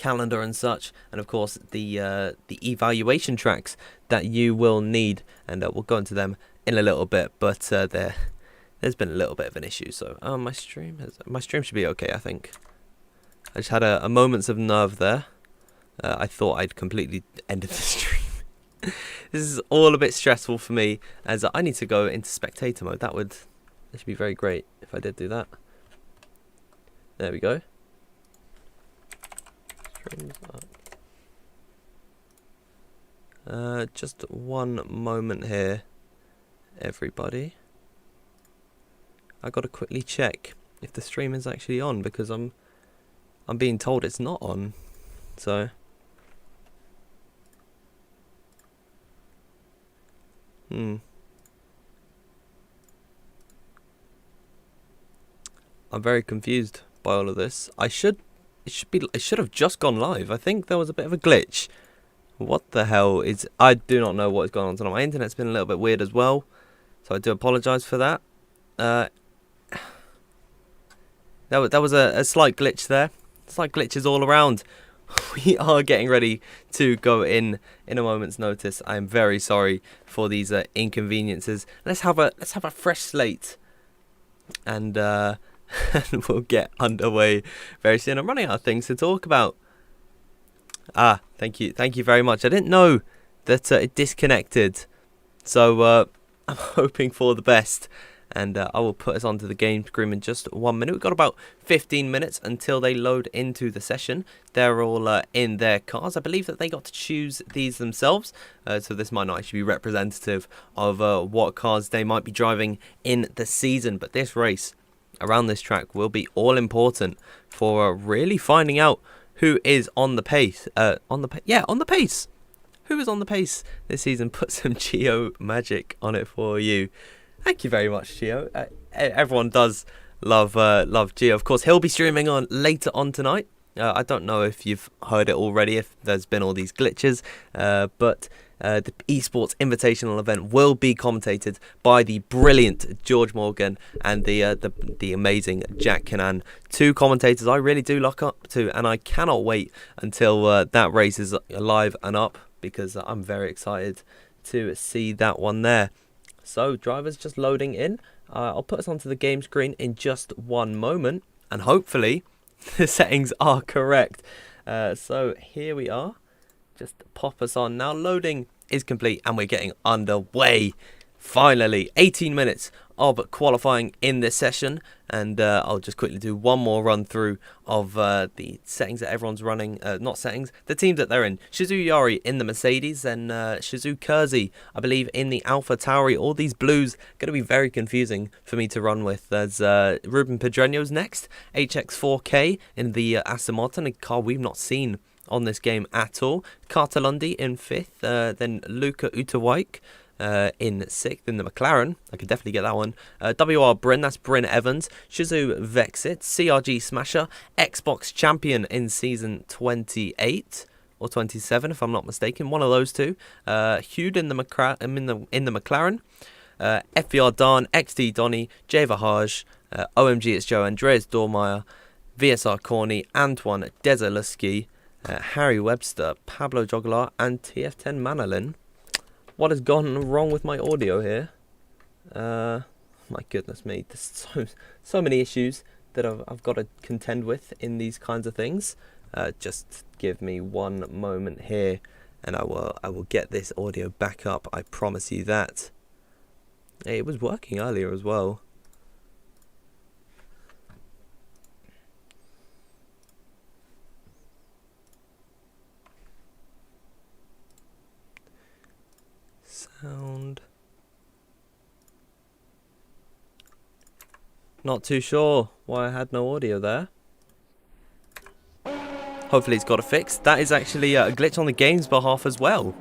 calendar and such, and of course the evaluation tracks that you will need, and we'll go into them in a little bit. But there's been a little bit of an issue, so my stream should be okay, I think. I just had a moments of nerve there. I thought I'd completely ended the stream. This is all a bit stressful for me, as I need to go into spectator mode. That should be very great if I did do that. There we go. Streams up. Just one moment here, everybody. I gotta quickly check if the stream is actually on, because I'm being told it's not on. So I'm very confused by all of this. It should have just gone live. I think there was a bit of a glitch. What the hell is... I do not know what is going on tonight. My internet's been a little bit weird as well, so I do apologise for that. That was a slight glitch there. Slight glitches all around. We are getting ready to go in a moment's notice. I am very sorry for these inconveniences. Let's have a fresh slate, and and we'll get underway very soon. I'm running out of things to talk about. Thank you very much. I didn't know that it disconnected, so I'm hoping for the best. And I will put us onto the game screen in just 1 minute. We've got about 15 minutes until they load into the session. They're all in their cars. I believe that they got to choose these themselves. So this might not actually be representative of what cars they might be driving in the season. But this race around this track will be all important for really finding out who is on the pace. On the pace. Who is on the pace this season? Put some Geo magic on it for you. Thank you very much, Gio. Everyone does love Gio. Of course, he'll be streaming on later on tonight. I don't know if you've heard it already, if there's been all these glitches, but the esports invitational event will be commentated by the brilliant George Morgan and the amazing Jack Canan. Two commentators I really do look up to, and I cannot wait until that race is live and up, because I'm very excited to see that one there. So, drivers just loading in. I'll put us onto the game screen in just 1 moment, and hopefully the settings are correct. So, here we are. Just pop us on. Now, loading is complete, and we're getting underway. Finally, 18 minutes of qualifying in this session, and I'll just quickly do one more run through of the settings that everyone's running. Not settings, the teams that they're in. Shizu Yari in the Mercedes, and Shizu Kersey, I believe, in the Alpha Tauri. All these blues going to be very confusing for me to run with. There's Ruben Pedreño's next, HX4K in the Aston Martin, a car we've not seen on this game at all. Cartalundi in 5th, then Luca Utawijk in 6th in the McLaren. I could definitely get that one. WR Bryn, that's Bryn Evans. Shizu Vexit, CRG Smasher, Xbox Champion in season 28 or 27 if I'm not mistaken, one of those two. Hude in the McLaren. FVR Dan, XD Donny, Jay Vahaj, OMG it's Joe, Andreas Dormeyer, VSR Corney, Antoine Desaluski, Harry Webster, Pablo Joglar, and TF10 Manolin. What has gone wrong with my audio here? My goodness me, there's so many issues that I've got to contend with in these kinds of things. Just give me 1 moment here, and I will get this audio back up. I promise you that. It was working earlier as well. Sound. Not too sure why I had no audio there. Hopefully it's got it fixed. That is actually a glitch on the game's behalf as well.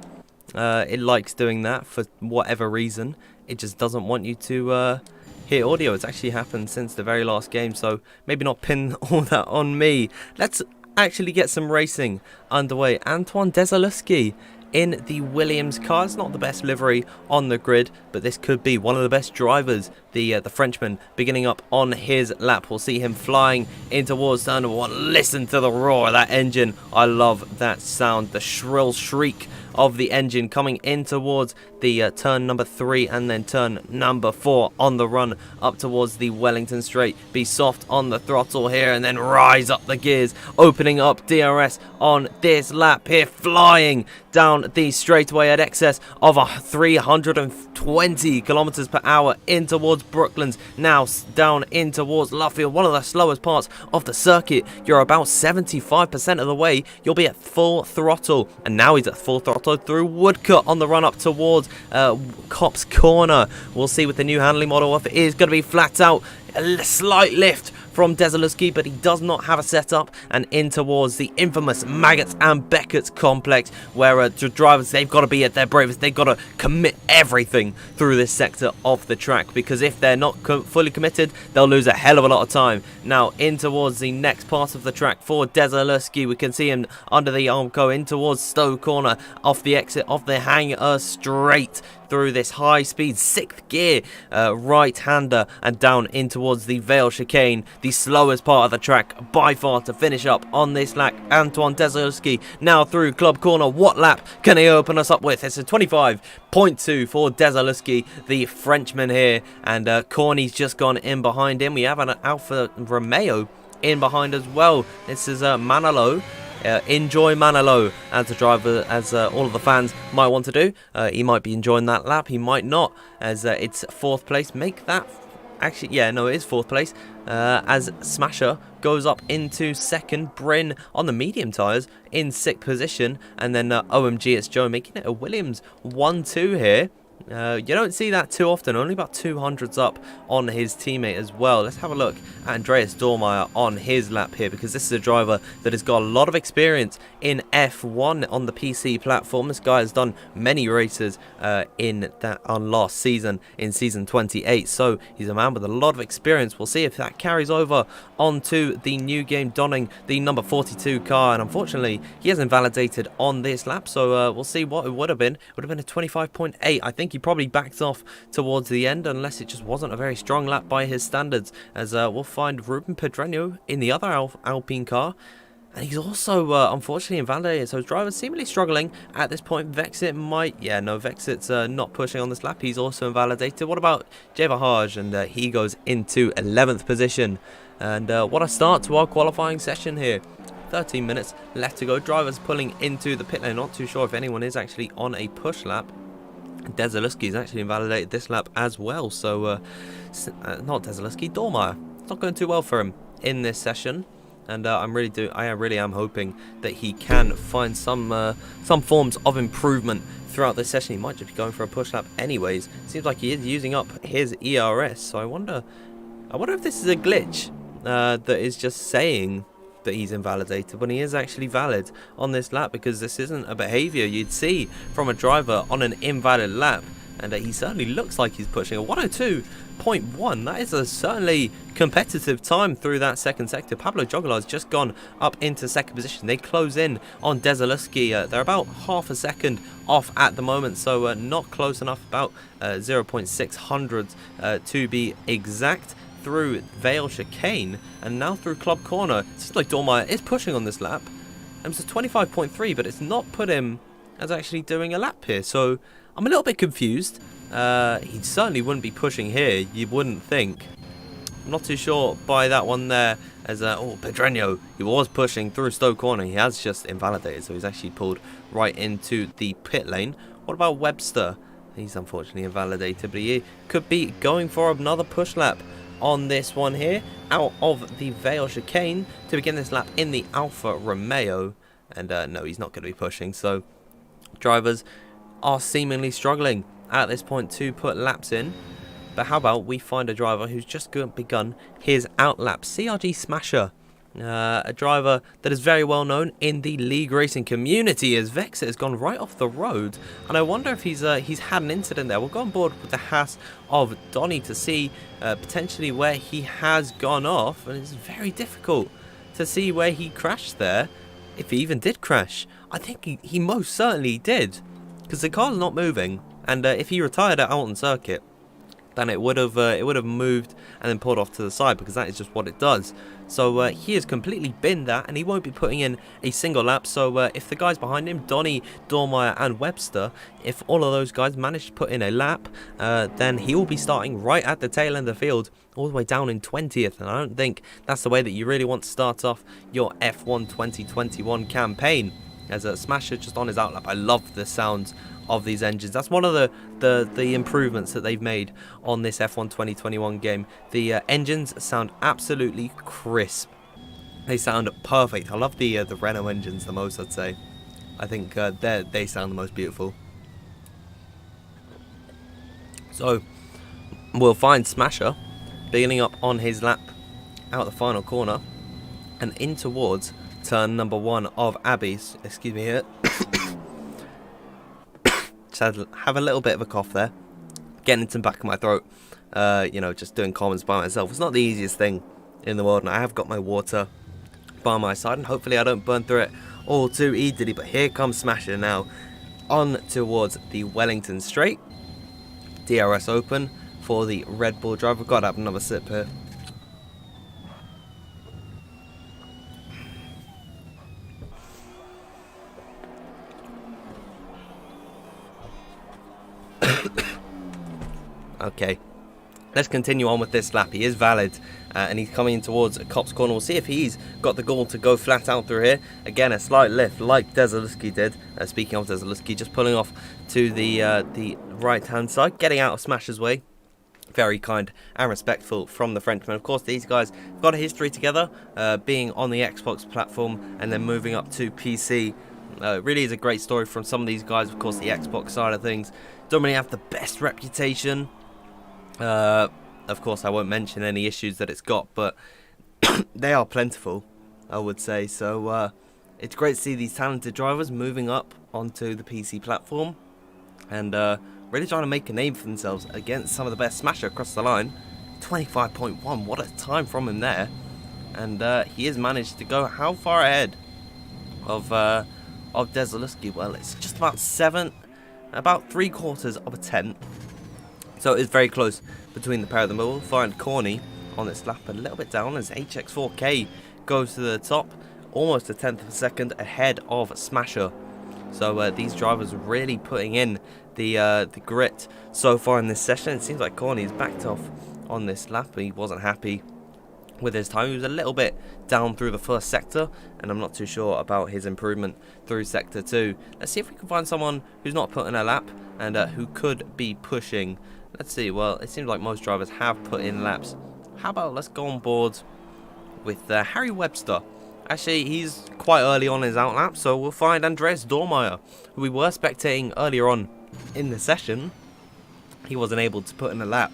It likes doing that for whatever reason. It just doesn't want you to hear audio. It's actually happened since the very last game, so maybe not pin all that on me. Let's actually get some racing underway. Antoine Desaluski in the Williams car. It's not the best livery on the grid, but this could be one of the best drivers. The Frenchman beginning up on his lap. We'll see him flying in towards turn number 1. Listen to the roar of that engine. I love that sound, the shrill shriek of the engine coming in towards the turn number 3 and then turn number 4 on the run up towards the Wellington straight. Be soft on the throttle here and then rise up the gears, opening up DRS on this lap here, flying down the straightaway at excess of 320 kilometers per hour in towards Brooklands, now down in towards Luffield, one of the slowest parts of the circuit. You're about 75% of the way, you'll be at full throttle, and now he's at full throttle through Woodcut on the run up towards Copse Corner. We'll see with the new handling model if it is going to be flat out. A slight lift from Dezelewski, but he does not have a setup, and in towards the infamous Maggots and Beckett's complex, where the drivers, they've got to be at their bravest. They've got to commit everything through this sector of the track, because if they're not fully committed, they'll lose a hell of a lot of time. Now in towards the next part of the track for Dezelewski, we can see him under the Armco in towards Stowe Corner, off the exit of the hangar straight through this high-speed 6th gear right-hander and down in towards the Vale chicane, the slowest part of the track by far to finish up on this lap. Antoine Dezelewski now through Club Corner. What lap can he open us up with? It's a 25.2 for Dezelewski, the Frenchman here, and Corny's just gone in behind him. We have an Alfa Romeo in behind as well. This is Manalo. Enjoy Manalo as a driver, as all of the fans might want to do. He might be enjoying that lap, he might not, as it's 4th place. Make that, actually, yeah, no, it is 4th place, as Smasher goes up into 2nd, Bryn on the medium tyres in 6th position, and then OMG, it's Joe making it a Williams 1-2 here. You don't see that too often, only about 200s up on his teammate as well. Let's have a look at Andreas Dormeyer on his lap here, because this is a driver that has got a lot of experience in F1 on the PC platform. This guy has done many races on last season, in season 28, so he's a man with a lot of experience. We'll see if that carries over onto the new game, donning the number 42 car, and unfortunately he hasn't validated on this lap, so we'll see what it would have been. It would have been a 25.8. I think he probably backed off towards the end, unless it just wasn't a very strong lap by his standards, as we'll find Ruben Pedreño in the other Alpine car, and he's also unfortunately invalidated, so his driver's seemingly struggling at this point. Vexit might, yeah, no, Vexit's not pushing on this lap, he's also invalidated. What about Jevahaj? And he goes into 11th position, and what a start to our qualifying session here. 13 minutes left to go. Drivers pulling into the pit lane. Not too sure if anyone is actually on a push lap. Dezelewski's actually invalidated this lap as well, so not Dezelewski, Dormeyer. It's not going too well for him in this session, and I really am hoping that he can find some forms of improvement throughout this session. He might just be going for a push lap anyways. Seems like he is using up his ERS, so I wonder if this is a glitch that is just saying that he's invalidated when he is actually valid on this lap, because this isn't a behavior you'd see from a driver on an invalid lap, and he certainly looks like he's pushing a 102.1. That is a certainly competitive time through that second sector. Pablo Jogalar's just gone up into 2nd position. They close in on Dezelewski. They're about half a second off at the moment, so not close enough, about 0.6 hundredths to be exact, through Vale chicane and now through Club Corner. It seems like Dormeyer is pushing on this lap, and it's a 25.3, but it's not put him as actually doing a lap here, so I'm a little bit confused. He certainly wouldn't be pushing here, you wouldn't think. I'm not too sure by that one there, as Pedreño, he was pushing through Stowe Corner. He has just invalidated, so he's actually pulled right into the pit lane. What about Webster? He's unfortunately invalidated, but he could be going for another push lap on this one here, out of the Vale chicane to begin this lap in the Alfa Romeo. And no, he's not going to be pushing, so drivers are seemingly struggling at this point to put laps in. But how about we find a driver who's just begun his outlap? CRG Smasher, a driver that is very well known in the league racing community, as Vexit has gone right off the road, and I wonder if he's had an incident there. We'll go on board with the Haas of Donny to see potentially where he has gone off, and it's very difficult to see where he crashed there. if he even did crash. I think he most certainly did, because the car's not moving, and if he retired it out on circuit, then it would have moved and then pulled off to the side, because that is just what it does. So he has completely binned that, and he won't be putting in a single lap. So if the guys behind him, Donny, Dormeyer and Webster, if all of those guys manage to put in a lap, then he will be starting right at the tail end of the field, all the way down in 20th. And I don't think that's the way that you really want to start off your F1 2021 campaign. As a Smasher just on his outlap. I love the sounds of these engines. That's one of the improvements that they've made on this F1 2021 game. The engines sound absolutely crisp. They sound perfect. I love the Renault engines the most, I'd say. I think they sound the most beautiful. So we'll find Smasher beginning up on his lap out the final corner and in towards turn number 1 of Abbey's. Excuse me here. Just have a little bit of a cough there. Getting into the back of my throat. You know, just doing comments by myself. It's not the easiest thing in the world, and I have got my water by my side, and hopefully I don't burn through it all too easily. But here comes Smasher now on towards the Wellington Straight. DRS open for the Red Bull driver. Got to have another sip here. Okay, let's continue on with this lap. He is valid, and he's coming in towards Copse Corner. We'll see if he's got the gall to go flat out through here. Again, a slight lift like Desaluski did. Speaking of Desaluski, just pulling off to the right-hand side, getting out of Smasher's way. Very kind and respectful from the Frenchman. Of course, these guys have got a history together, being on the Xbox platform and then moving up to PC. Really is a great story from some of these guys. Of course, the Xbox side of things don't really have the best reputation. Of course, I won't mention any issues that it's got, but they are plentiful, I would say. So it's great to see these talented drivers moving up onto the PC platform and really trying to make a name for themselves against some of the best. Smasher across the line, 25.1. What a time from him there. And he has managed to go how far ahead of Desaluski? Well, it's just about 3/4 of a tenth. So it's very close between the pair of them. But we'll find Corny on this lap a little bit down as HX4K goes to the top, almost a tenth of a second ahead of Smasher. So these drivers really putting in the grit so far in this session. It seems like Corny is backed off on this lap. He wasn't happy with his time. He was a little bit down through the first sector, and I'm not too sure about his improvement through sector 2. Let's see if we can find someone who's not put in a lap and who could be pushing. Let's see. Well, it seems like most drivers have put in laps. How about let's go on board with Harry Webster. Actually, he's quite early on his outlap, so we'll find Andreas Dormeyer, who we were spectating earlier on in the session. He wasn't able to put in a lap,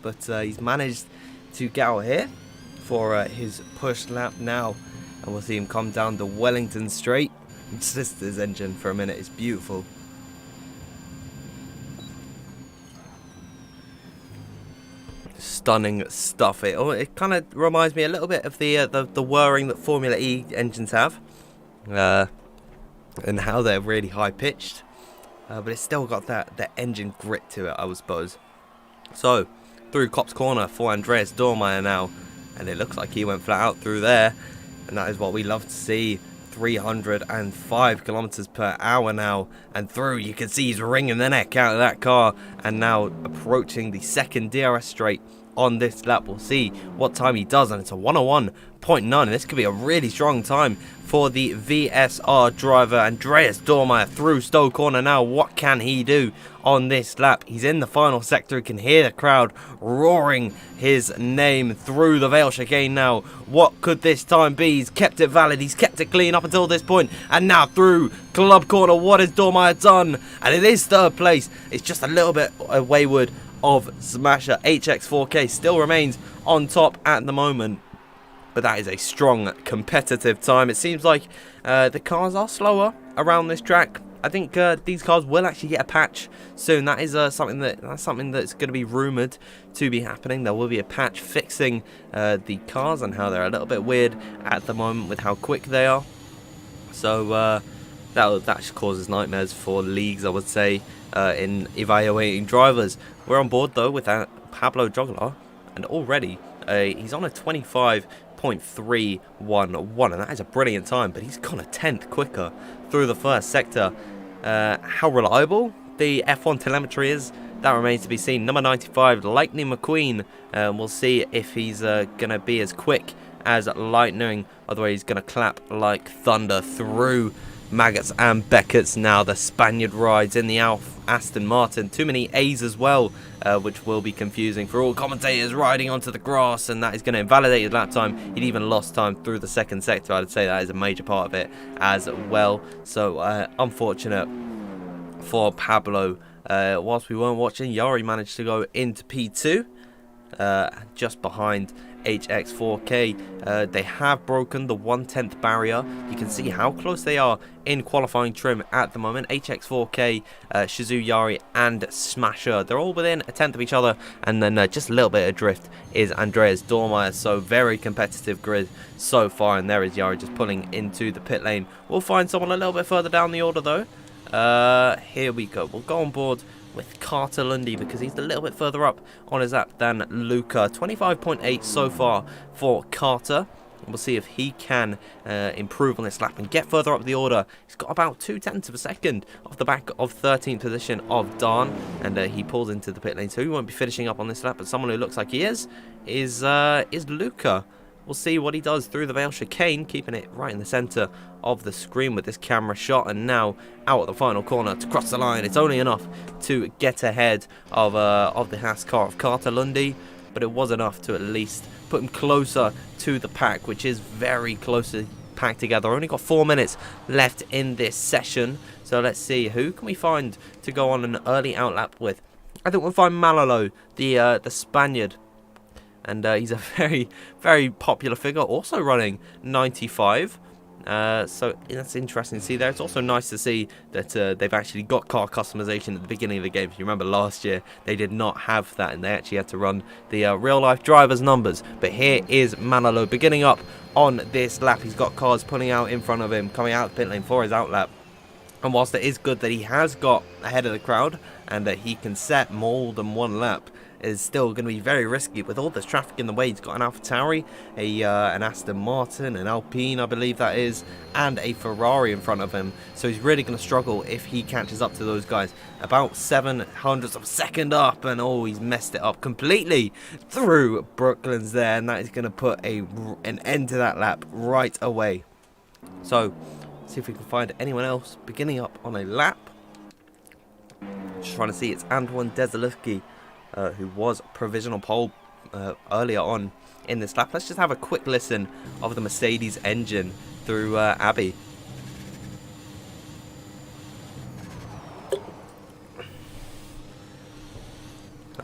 but he's managed to get out here for his push lap now, and we'll see him come down the Wellington Straight. Just his engine for a minute is beautiful. Stunning stuff. It kind of reminds me a little bit of the whirring that Formula E engines have, and how they're really high pitched, but it's still got that engine grit to it, I would suppose. So through Copse Corner for Andreas Dormeyer now, and it looks like he went flat out through there, and that is what we love to see. 305 kilometers per hour now, and through you can see he's wringing the neck out of that car, and now approaching the second DRS straight on this lap. We'll see what time he does, and it's a 101.9, and this could be a really strong time for the VSR driver. Andreas Dormeyer through Stowe Corner now. What can he do on this lap? He's in the final sector. He can hear the crowd roaring his name through the Vale chicane now. What could this time be? He's kept it valid. He's kept it clean up until this point, and now through Club Corner. What has Dormeyer done? And it is third place. It's just a little bit wayward of Smasher. HX4K still remains on top at the moment, but that is a strong competitive time. It seems like the cars are slower around this track, I think these cars will actually get a patch soon. That is something that's going to be rumoured to be happening. There will be a patch fixing the cars and how they're a little bit weird at the moment with how quick they are. So that just causes nightmares for leagues, I would say, in evaluating drivers. We're on board though with Pablo Joglar, and already he's on a 25.311, and that is a brilliant time, but he's gone a 10th quicker through the first sector. How reliable the F1 telemetry is, that remains to be seen. Number 95, Lightning McQueen, we'll see if he's going to be as quick as Lightning, otherwise he's going to clap like thunder through Maggots and Beckett's. Now the Spaniard rides in the Aston Martin. Too many A's as well, which will be confusing for all commentators riding onto the grass, and that is going to invalidate his lap time. He'd even lost time through the second sector. I'd say that is a major part of it as well. So unfortunate for Pablo. Whilst we weren't watching, Yari managed to go into P2, just behind HX4K. They have broken the 1/10 barrier. You can see how close they are in qualifying trim at the moment. HX4K, Shizu, Yari and Smasher, they're all within a tenth of each other, and then just a little bit of drift is Andreas Dormeyer. So very competitive grid so far, and there is Yari just pulling into the pit lane. We'll find someone a little bit further down the order though. Here we go. We'll go on board with Carter Lundy because he's a little bit further up on his lap than Luca. 25.8 so far for Carter. We'll see if he can improve on this lap and get further up the order. He's got about 0.2 of a second off the back of 13th position of Dan, and he pulls into the pit lane, so he won't be finishing up on this lap. But someone who looks like he is Luca. We'll see what he does through the Vale chicane, keeping it right in the centre of the screen with this camera shot, and now out at the final corner to cross the line. It's only enough to get ahead of the Haas car of Carter Lundy, but it was enough to at least put him closer to the pack, which is very closely packed together. Only got 4 minutes left in this session, so let's see who can we find to go on an early outlap with. I think we'll find Malalo, the Spaniard. And he's a very, very popular figure, also running 95. So that's interesting to see there. It's also nice to see that they've actually got car customization at the beginning of the game. If you remember last year, they did not have that, and they actually had to run the real-life driver's numbers. But here is Manolo beginning up on this lap. He's got cars pulling out in front of him, coming out of the pit lane for his outlap. And whilst it is good that he has got ahead of the crowd and that he can set more than one lap, is still going to be very risky with all this traffic in the way. He's got an AlphaTauri, an Aston Martin, an Alpine, I believe that is, and a Ferrari in front of him. So he's really going to struggle if he catches up to those guys. About 0.07 of a second up, and oh, he's messed it up completely through Brooklands there, and that is going to put an end to that lap right away. So see if we can find anyone else beginning up on a lap. Just trying to see, it's Antoine Desilevsky, who was provisional pole earlier on in this lap. Let's just have a quick listen of the Mercedes engine through Abbey.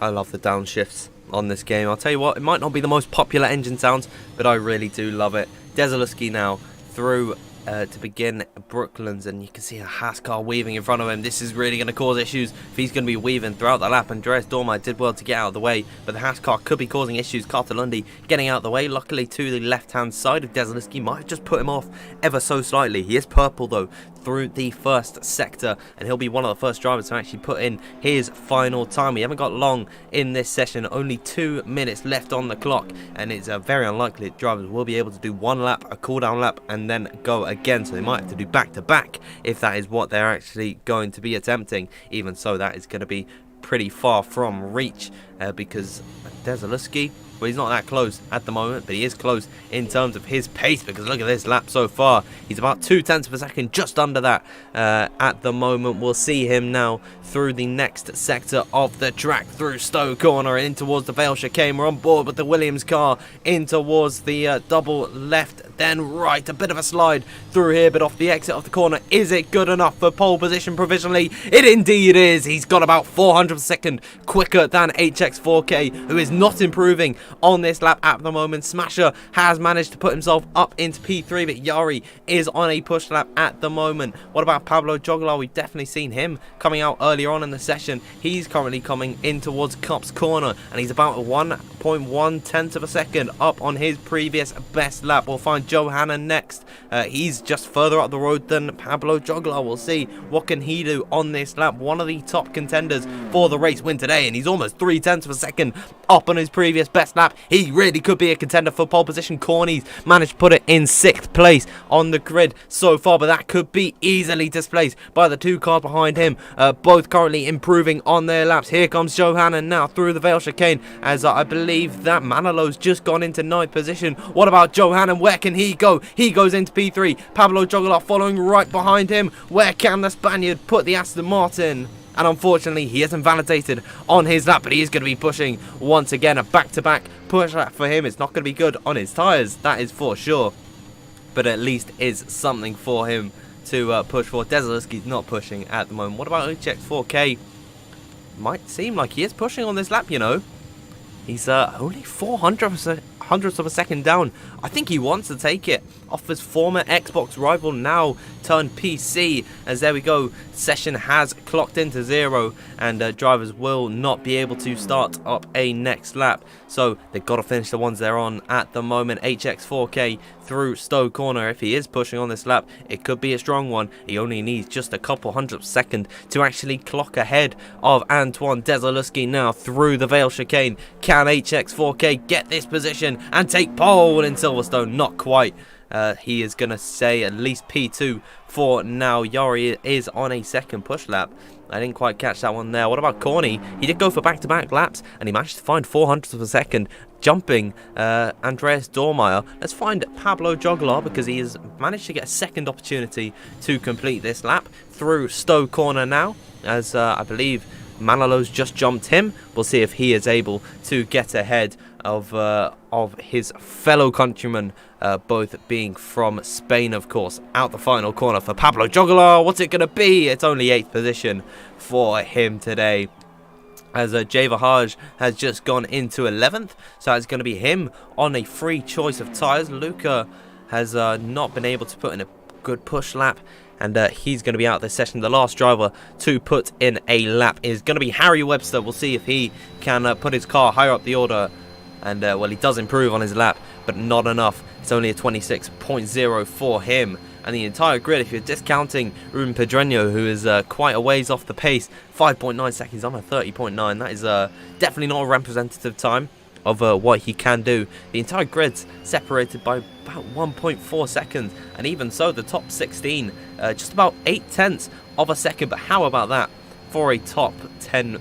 I love the downshifts on this game. I'll tell you what, it might not be the most popular engine sounds, but I really do love it. Desilevsky now through to begin Brooklands, and you can see a Haas car weaving in front of him. This is really going to cause issues if he's going to be weaving throughout the lap. Andreas Dormeyer did well to get out of the way, but the Haas car could be causing issues. Carter Lundy getting out of the way, luckily to the left hand side of Desilevsky. Might have just put him off ever so slightly. He is purple though through the first sector, and he'll be one of the first drivers to actually put in his final time. We haven't got long in this session, only 2 minutes left on the clock, and it's very unlikely that drivers will be able to do one lap, a cool down lap, and then go again. So they might have to do back to back if that is what they're actually going to be attempting. Even so, that is going to be pretty far from reach because Desilevsky, well, he's not that close at the moment, but he is close in terms of his pace, because look at this lap so far. He's about 0.2 of a second, just under that at the moment. We'll see him now through the next sector of the track, through Stowe Corner and in towards the Vale chicane. We're on board with the Williams car in towards the double left, then right. A bit of a slide through here, but off the exit of the corner. Is it good enough for pole position provisionally? It indeed is. He's got about 0.04 of a second quicker than HX4K, who is not improving on this lap at the moment. Smasher has managed to put himself up into P3, but Yari is on a push lap at the moment. What about Pablo Joglar? We've definitely seen him coming out earlier on in the session. He's currently coming in towards Cup's corner, and he's about 1.1 of a second up on his previous best lap. We'll find Johanna next. He's just further up the road than Pablo Joglar. We'll see what can he do on this lap. One of the top contenders for the race win today, and he's almost 0.3 of a second up on his previous best lap. He really could be a contender for pole position. Corny's managed to put it in 6th place on the grid so far, but that could be easily displaced by the 2 cars behind him, both currently improving on their laps. Here comes Johanna now through the Vale chicane, as I believe that Manilo's just gone into 9th position. What about Johanna? Where can he go? He goes into P3. Pablo Joglar following right behind him. Where can the Spaniard put the Aston Martin? And unfortunately, he isn't validated on his lap, but he is going to be pushing once again. A back-to-back push lap for him. It's not going to be good on his tyres, that is for sure. But at least is something for him to push for. Dezelski's not pushing at the moment. What about HX4K? Might seem like he is pushing on this lap, you know. He's only 400ths of a second down. I think he wants to take it off his former Xbox rival, now turned PC, as there we go, session has clocked into 0, and drivers will not be able to start up a next lap, so they've got to finish the ones they're on at the moment. HX4K through Stowe corner. If he is pushing on this lap, it could be a strong one. He only needs just a couple hundredths of a second to actually clock ahead of Antoine Dezelski now through the Vale chicane. Can HX4K get this position and take pole in Silverstone? Not quite. He is going to say at least P2 for now. Yari is on a second push lap. I didn't quite catch that one there. What about Corny? He did go for back-to-back laps, and he managed to find 400ths of a second, jumping Andreas Dormeyer. Let's find Pablo Joglar, because he has managed to get a second opportunity to complete this lap through Stowe corner now, as I believe Manilo's just jumped him. We'll see if he is able to get ahead of his fellow countrymen, both being from Spain, of course. Out the final corner for Pablo Joglar. What's it going to be? It's only 8th position for him today, as Jay Vahaj has just gone into 11th, so it's going to be him on a free choice of tyres. Luca has not been able to put in a good push lap, and he's going to be out this session. The last driver to put in a lap is going to be Harry Webster. We'll see if he can put his car higher up the order, and well, he does improve on his lap, but not enough. It's only a 26.0 for him. And the entire grid, if you're discounting Ruben Pedreño, who is quite a ways off the pace, 5.9 seconds on a 30.9, that is definitely not a representative time of what he can do. The entire grid's separated by about 1.4 seconds, and even so, the top 16, just about 0.8 of a second. But how about that for a top 10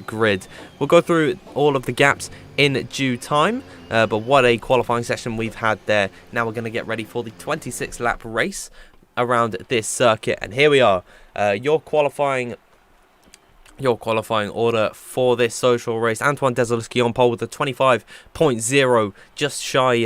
grid? We'll go through all of the gaps in due time, but what a qualifying session we've had there. Now we're going to get ready for the 26 lap race around this circuit, and here we are. Your qualifying order for this social race. Antoine Dezelski on pole with a 25.0, just shy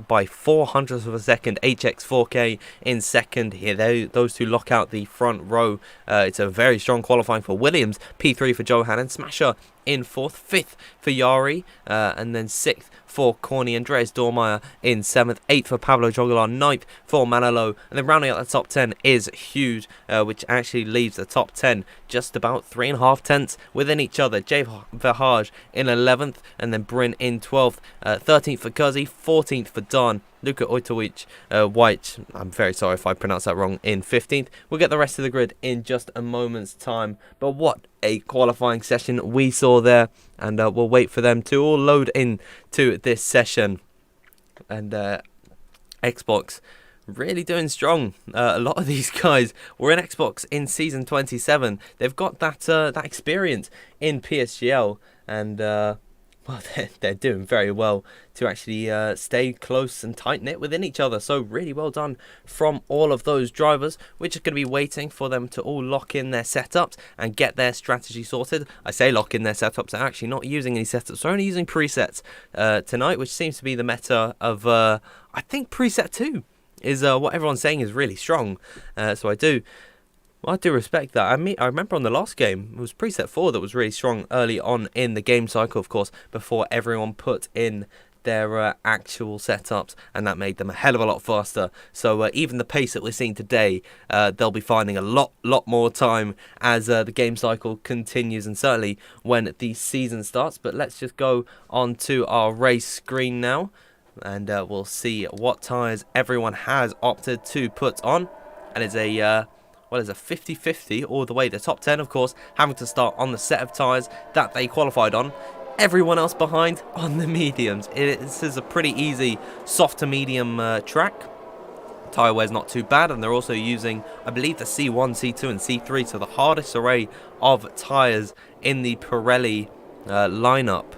by 400ths of a second. HX4K in second here. Those two lock out the front row. It's a very strong qualifying for Williams. P3 for Johann, Smasher in 4th, 5th for Yari, and then 6th for Corny. Andreas Dormeyer in 7th, 8th for Pablo Joglar, 9th for Manolo, and then rounding out the top 10 is Hughes, which actually leaves the top 10 just about 3.5 tenths within each other. Jay Verhage in 11th, and then Bryn in 12th, 13th for Kuzi, 14th for Don. Luka Ojtovic, White, I'm very sorry if I pronounced that wrong, in 15th. We'll get the rest of the grid in just a moment's time. But what a qualifying session we saw there. And we'll wait for them to all load in to this session. And Xbox really doing strong. A lot of these guys were in Xbox in Season 27. They've got that experience in PSGL. And well, they're doing very well to actually stay close and tight-knit within each other. So really well done from all of those drivers, which are going to be waiting for them to all lock in their setups and get their strategy sorted. I say lock in their setups. They're actually not using any setups. They're only using presets tonight, which seems to be the meta of, I think, preset 2 is what everyone's saying is really strong. So I do Well, I do respect that. I remember on the last game, it was preset 4 that was really strong early on in the game cycle, of course, before everyone put in their actual setups, and that made them a hell of a lot faster. So even the pace that we're seeing today, they'll be finding a lot more time as the game cycle continues, and certainly when the season starts. But let's just go on to our race screen now, and we'll see what tyres everyone has opted to put on. And it's a well, it's a 50-50 all the way. The top 10, of course, having to start on the set of tyres that they qualified on. Everyone else behind on the mediums. This is a pretty easy soft to medium track. Tyre wear's not too bad, and they're also using, I believe, the C1, C2 and C3, so the hardest array of tyres in the Pirelli lineup.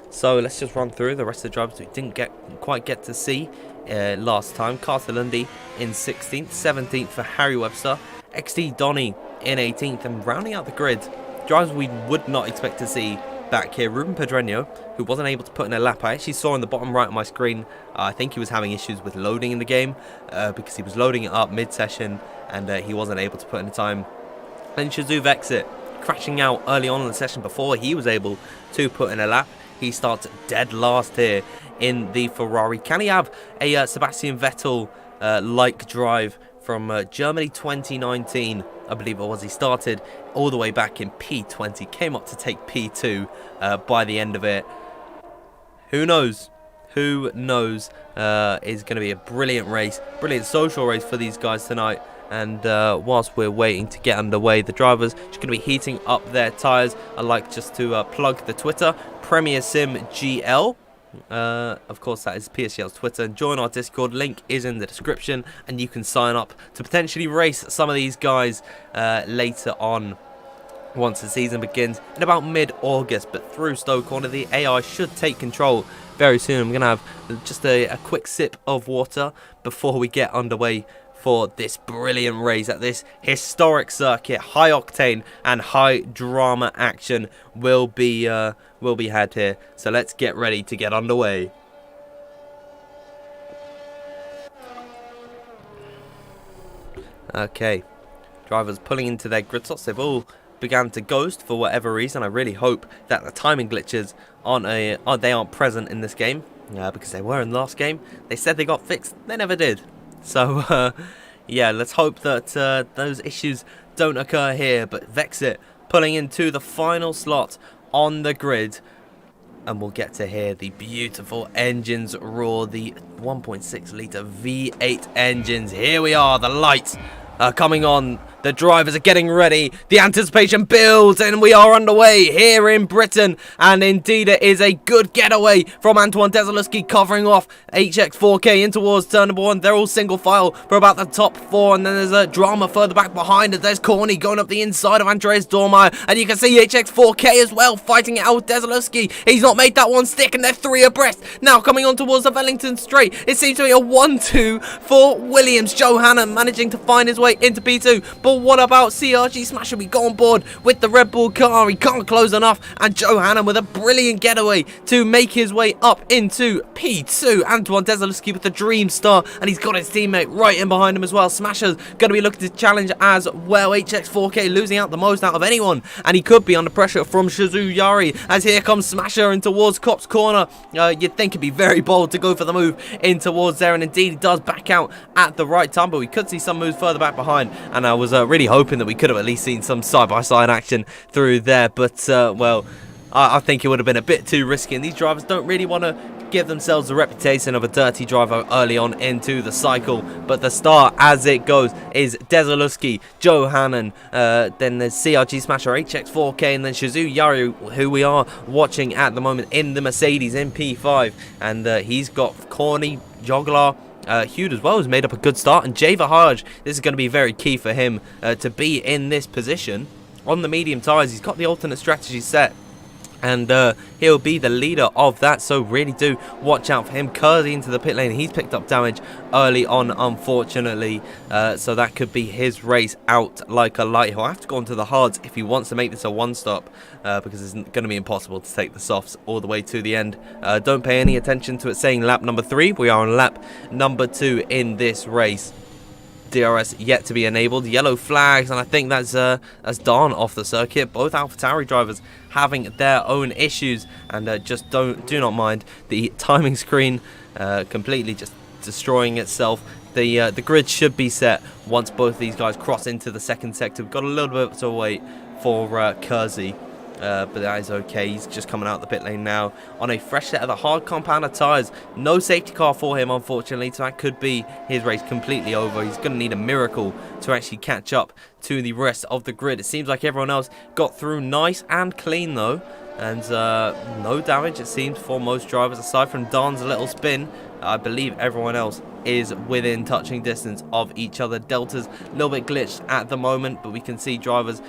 So let's just run through the rest of the drivers we didn't quite get to see last time. Carter-Lundy in 16th, 17th for Harry Webster, XD Donny in 18th, and rounding out the grid, drivers we would not expect to see back here. Ruben Pedreño, who wasn't able to put in a lap. I actually saw in the bottom right of my screen, I think he was having issues with loading in the game because he was loading it up mid-session and he wasn't able to put in a time. Then Shazoo Vexit crashing out early on in the session before he was able to put in a lap. He starts dead last here in the Ferrari. Can he have a Sebastian Vettel like drive from Germany 2019, I believe it was? He started all the way back in P20, came up to take P2 by the end of it. Who knows? Who knows? Is going to be a brilliant race, brilliant social race for these guys tonight. And whilst we're waiting to get underway, the drivers are going to be heating up their tyres. I'd like just to plug the Twitter, Premier Sim GL. Of course, that is PSGL's Twitter, and join our Discord. Link is in the description, and you can sign up to potentially race some of these guys later on once the season begins in about mid-August. But through Stowe Corner, the AI should take control very soon. I'm going to have just a quick sip of water before we get underway for this brilliant race at this historic circuit. High octane and high drama action will be had here. So let's get ready to get underway. Okay, drivers pulling into their grid slots. They've all began to ghost for whatever reason. I really hope that the timing glitches aren't present in this game, because they were in the last game. They said they got fixed, they never did. So, yeah, let's hope that those issues don't occur here. But Vexit pulling into the final slot on the grid. And we'll get to hear the beautiful engines roar, the 1.6 litre V8 engines. Here we are, the lights are coming on. The drivers are getting ready. The anticipation builds, and we are underway here in Britain. And indeed, it is a good getaway from Antoine Desilewski, covering off HX4K in towards turn number 1. They're all single file for about the top 4, and then there's a drama further back behind it. There's Corny going up the inside of Andreas Dormeyer, and you can see HX4K as well fighting it out with Desilewski. He's not made that one stick, and they're 3 abreast. Now coming on towards the Wellington Straight. It seems to be a 1-2 for Williams. Joe Hannon managing to find his way into P2. But what about CRG Smasher? We go on board with the Red Bull car. He can't close enough. And Joe Hannon with a brilliant getaway to make his way up into P2. Antoine Desilewski with the Dream Star. And he's got his teammate right in behind him as well. Smasher's going to be looking to challenge as well. HX4K losing out the most out of anyone. And he could be under pressure from Shazoo Yari. As here comes Smasher in towards Cop's corner. You'd think he'd be very bold to go for the move in towards there. And indeed he does back out at the right time. But we could see some moves further back behind. And I was really hoping that we could have at least seen some side-by-side action through there. But, well, I think it would have been a bit too risky. And these drivers don't really want to give themselves the reputation of a dirty driver early on into the cycle. But the star, as it goes, is Desilewski, Joe Hannon, then there's CRG Smasher, HX4K, and then Shazoo Yari, who we are watching at the moment in the Mercedes in P5. And he's got Corny, Joglar, Hugh as well has made up a good start, and Jay Vahaj, this is going to be very key for him to be in this position on the medium tyres. He's got the alternate strategy set, and he'll be the leader of that, so really do watch out for him. Curly into the pit lane. He's picked up damage early on, unfortunately, so that could be his race out like a light. He'll have to go onto the hards if he wants to make this a one-stop, because it's going to be impossible to take the softs all the way to the end. Don't pay any attention to it saying lap number 3. We are on lap number 2 in this race. DRS yet to be enabled. Yellow flags, and I think that's Don off the circuit. Both AlphaTauri drivers having their own issues, and just do not mind the timing screen completely just destroying itself. The grid should be set once both these guys cross into the second sector. We've got a little bit to wait for Kersey. But that is okay. He's just coming out the pit lane now on a fresh set of the hard compounder tyres. No safety car for him, unfortunately, so that could be his race completely over. He's going to need a miracle to actually catch up to the rest of the grid. It seems like everyone else got through nice and clean, though. And no damage, it seems, for most drivers. Aside from Don's little spin, I believe everyone else is within touching distance of each other. Delta's a little bit glitched at the moment, but we can see drivers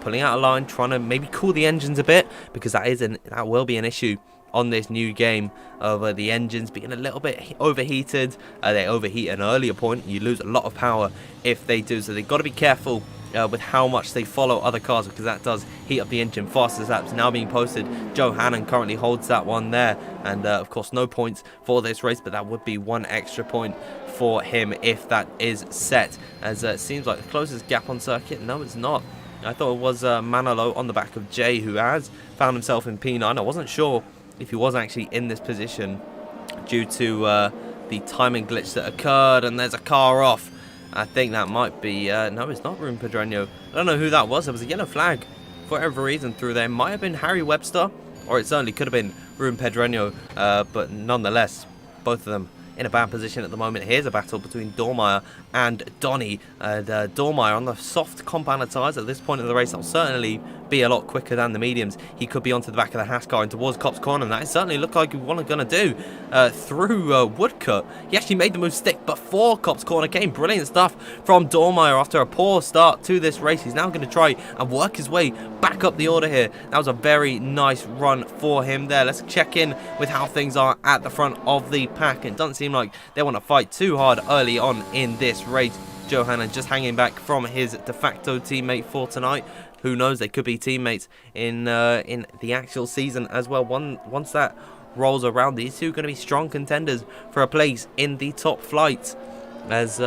pulling out a line, trying to maybe cool the engines a bit, because that will be an issue on this new game of the engines being a little bit overheated. They overheat at an earlier point. You lose a lot of power if they do, so they've got to be careful with how much they follow other cars, because that does heat up the engine. Fastest laps now being posted. Joe Hannon currently holds that one there, and of course no points for this race, but that would be one extra point for him if that is set, as it seems like the closest gap on circuit. No, it's not. I thought it was Manolo on the back of Jay, who has found himself in P9. I wasn't sure if he was actually in this position due to the timing glitch that occurred, and there's a car off. I think that might be, no, it's not Ruben Pedreño. I don't know who that was. There was a yellow flag for whatever reason through there. It might have been Harry Webster, or it certainly could have been Ruben Pedreño, but nonetheless, both of them in a bad position at the moment. Here's a battle between Dormeyer and Donny. Dormeyer on the soft compounder tyres at this point of the race. That'll certainly be a lot quicker than the mediums. He could be onto the back of the Haas car and towards Copse Corner, and that certainly looked like what I'm going to do through Woodcut. He actually made the move stick before Copse Corner came. Brilliant stuff from Dormeyer after a poor start to this race. He's now going to try and work his way back up the order here. That was a very nice run for him there. Let's check in with how things are at the front of the pack. It doesn't seem like they want to fight too hard early on in this race. Johanan just hanging back from his de facto teammate for tonight. Who knows, they could be teammates in the actual season as well. Once that rolls around, these two are going to be strong contenders for a place in the top flight. As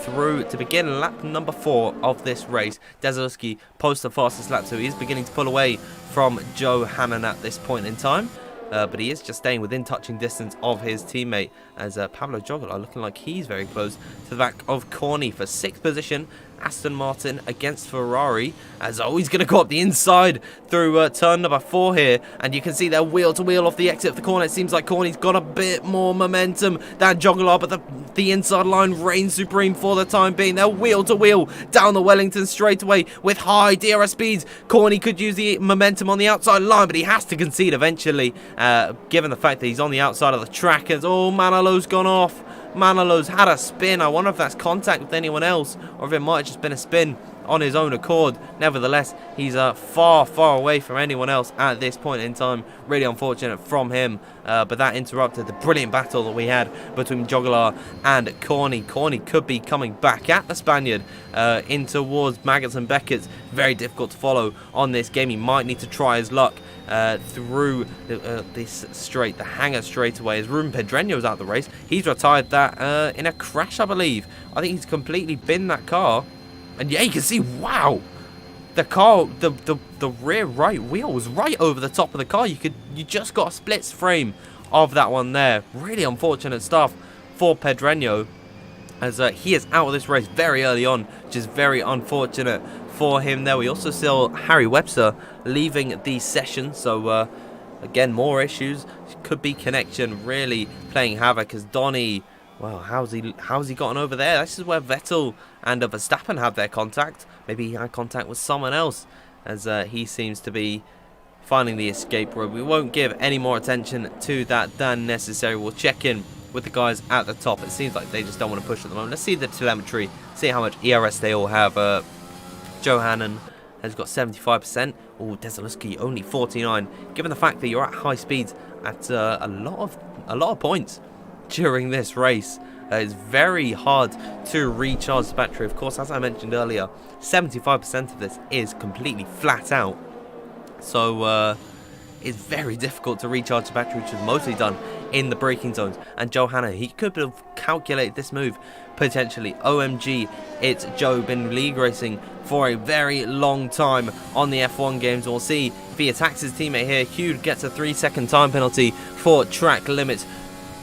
through to begin lap number 4 of this race, Dezelowski posts the fastest lap, so he is beginning to pull away from Joe Hannon at this point in time. But he is just staying within touching distance of his teammate, as Pablo Jogola looking like he's very close to the back of Corny for 6th position. Aston Martin against Ferrari, as he's going to go up the inside through turn number 4 here, and you can see they're wheel to wheel off the exit of the corner. It seems like Corny's got a bit more momentum than Jogola, but the inside line reigns supreme for the time being. They're wheel to wheel down the Wellington straightaway with high DRS speeds. Corny could use the momentum on the outside line, but he has to concede eventually, given the fact that he's on the outside of the track. As Manolo's gone off. Manolo's had a spin. I wonder if that's contact with anyone else, or if it might have just been a spin on his own accord. Nevertheless, he's far away from anyone else at this point in time. Really unfortunate from him, but that interrupted the brilliant battle that we had between Jogola and Corny. Corny could be coming back at the Spaniard in towards Maggots and Beckett. Very difficult to follow on this game. He might need to try his luck through this straight, the hangar straight away, as Ruben Pedreño's out of the race. He's retired that in a crash, I believe. I think he's completely binned that car. And yeah, you can see, wow, the car, the rear right wheel was right over the top of the car. You just got a splits frame of that one there. Really unfortunate stuff for Pedreño, as he is out of this race very early on, which is very unfortunate for him there. We also saw Harry Webster leaving the session, so again, more issues. Could be connection really playing havoc, as Donny, well, how's he gotten over there? This is where Vettel and Verstappen have their contact. Maybe he had contact with someone else, as he seems to be finding the escape road. We won't give any more attention to that than necessary. We'll check in with the guys at the top. It seems like they just don't want to push at the moment. Let's see the telemetry, see how much ERS they all have. Johanan has got 75%. Dezelowski only 49. Given the fact that you're at high speeds at a lot of points during this race, it's very hard to recharge the battery. Of course, as I mentioned earlier, 75% of this is completely flat out, so it's very difficult to recharge the battery, which is mostly done in the braking zones. And Johanna, he could have calculated this move potentially. OMG, it's Joe, been league racing for a very long time on the F1 games. We'll see if he attacks his teammate here. Hugh gets a 3-second time penalty for track limits.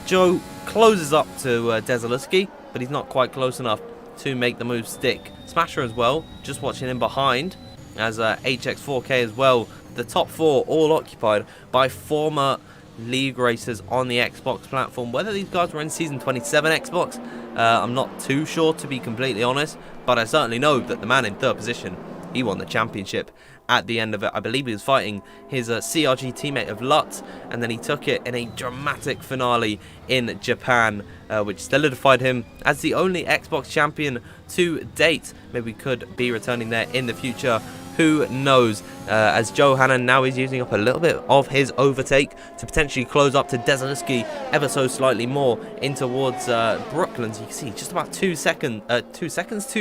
Joe closes up to Desaluski, but he's not quite close enough to make the move stick. Smasher as well, just watching him behind, as HX4K as well. The top four all occupied by former league racers on the Xbox platform. Whether these guys were in Season 27 Xbox, I'm not too sure, to be completely honest, but I certainly know that the man in third position, he won the championship at the end of it. I believe he was fighting his CRG teammate of Lutz, and then he took it in a dramatic finale in Japan, which solidified him as the only Xbox champion to date. Maybe we could be returning there in the future. Who knows, as Johanna now is using up a little bit of his overtake to potentially close up to Desaluski ever so slightly more in towards Brooklands. You can see just about 2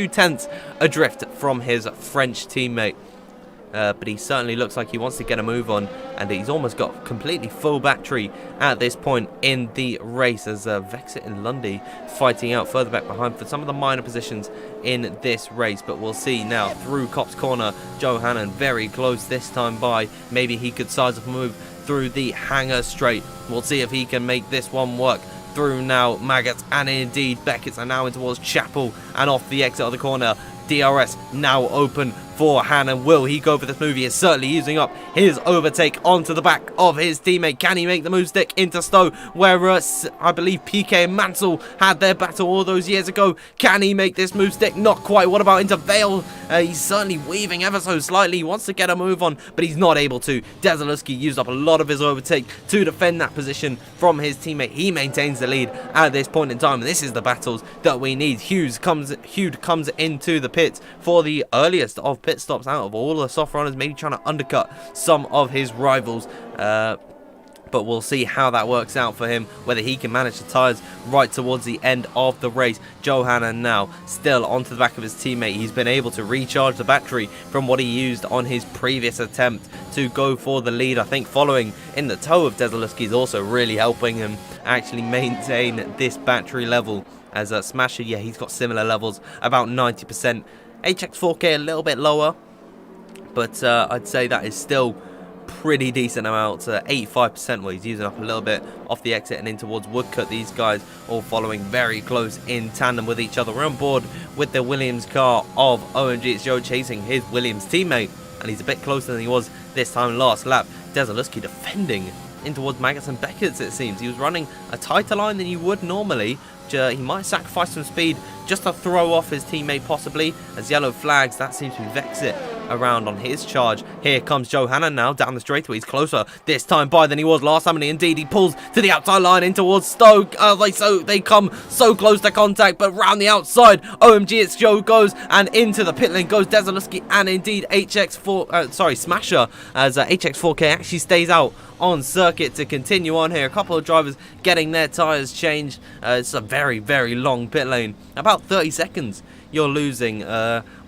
tenths adrift from his French teammate. But he certainly looks like he wants to get a move on, and he's almost got completely full battery at this point in the race, as Vexit and Lundy fighting out further back behind for some of the minor positions in this race. But we'll see now through Cop's Corner. Johanna very close this time by. Maybe he could size up a move through the hangar straight. We'll see if he can make this one work. Through now Maggots, and indeed Beckett's are now in towards Chapel and off the exit of the corner. DRS now open for Hannon. Will he go for this move? He is certainly using up his overtake onto the back of his teammate. Can he make the move stick into Stowe, where I believe PK and Mansell had their battle all those years ago? Can he make this move stick? Not quite. What about into Vale? He's certainly weaving ever so slightly. He wants to get a move on, but he's not able to. Desaluski used up a lot of his overtake to defend that position from his teammate. He maintains the lead at this point in time, and this is the battles that we need. Hugh comes into the pits for the earliest of pit stops out of all the soft runners, maybe trying to undercut some of his rivals, but we'll see how that works out for him, whether he can manage the tyres right towards the end of the race. Johanna now still onto the back of his teammate. He's been able to recharge the battery from what he used on his previous attempt to go for the lead. I think following in the toe of Desaluski is also really helping him actually maintain this battery level, as Smasher, yeah, he's got similar levels, about 90%. HX4K a little bit lower, but I'd say that is still pretty decent amount. 85%, well, he's using up a little bit off the exit and in towards Woodcut. These guys all following very close in tandem with each other. We're on board with the Williams car of OMG. It's Joe chasing his Williams teammate, and he's a bit closer than he was this time last lap. Desaluski defending in towards Maggots and Beckett's, it seems. He was running a tighter line than you would normally. He might sacrifice some speed just to throw off his teammate possibly, as yellow flags. That seems to be Vexit around on his charge. Here comes Johanna now down the straightaway. He's closer this time by than he was last time, and indeed he pulls to the outside line in towards Stoke. They come so close to contact, but round the outside, OMG, it's Joe goes, and into the pit lane goes Desaluski, and indeed Smasher, as HX4K actually stays out on circuit to continue on here. A couple of drivers getting their tyres changed. It's a very, very long pit lane. About 30 seconds you're losing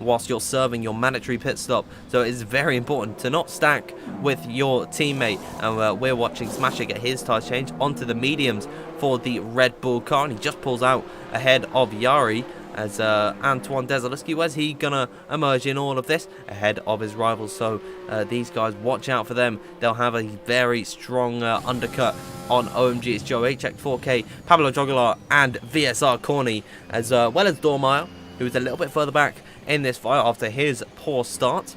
whilst you're serving your mandatory pit stop. So it's very important to not stack with your teammate. And we're watching Smasher get his tyres changed onto the mediums for the Red Bull car. And he just pulls out ahead of Yari, as Antoine Desaluski, where's he gonna emerge in all of this? Ahead of his rivals. So these guys, watch out for them. They'll have a very strong undercut on OMG. It's Joe, HX4K, Pablo Jogular, and VSR Corny, as well as Dormeyer, who is a little bit further back in this fight after his poor start.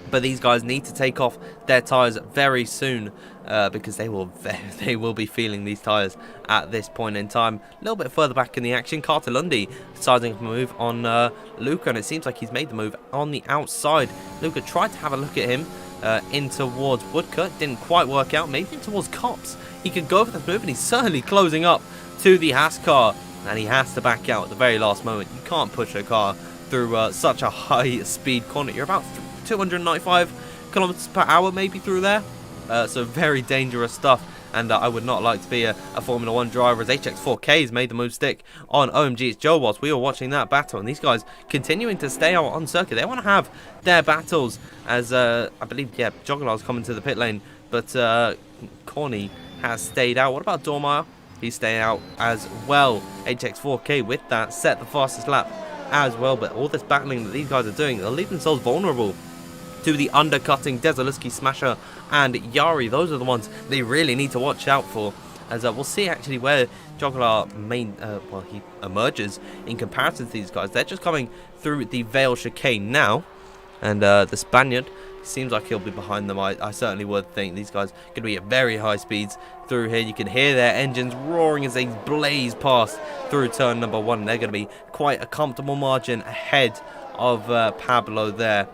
But these guys need to take off their tyres very soon, because they will be feeling these tyres at this point in time. A little bit further back in the action, Carter Lundy sizing up a move on Luca, and it seems like he's made the move on the outside. Luca tried to have a look at him in towards Woodcut, didn't quite work out. Maybe in towards Cops. He could go for this move, and he's certainly closing up to the Haas car, and he has to back out at the very last moment. You can't push a car through such a high speed corner. You're about 295 kilometers per hour maybe through there, so very dangerous stuff, and I would not like to be a Formula 1 driver, as HX4K has med the move stick on OMG. It's Joe whilst we were watching that battle, and these guys continuing to stay out on circuit. They want to have their battles, as I believe, yeah, Jogular's coming to the pit lane, but Corny has stayed out. What about Dormeyer? He's staying out as well. HX4K with that set the fastest lap as well. But all this battling that these guys are doing, they'll leave themselves vulnerable to the undercutting Desaluski, Smasher and Yari. Those are the ones they really need to watch out for. As we'll see actually where Juggler he emerges in comparison to these guys. They're just coming through the Vale chicane now. And the Spaniard seems like he'll be behind them. I certainly would think these guys are going to be at very high speeds through here. You can hear their engines roaring as they blaze past through turn number 1. They're going to be quite a comfortable margin ahead of Pablo there.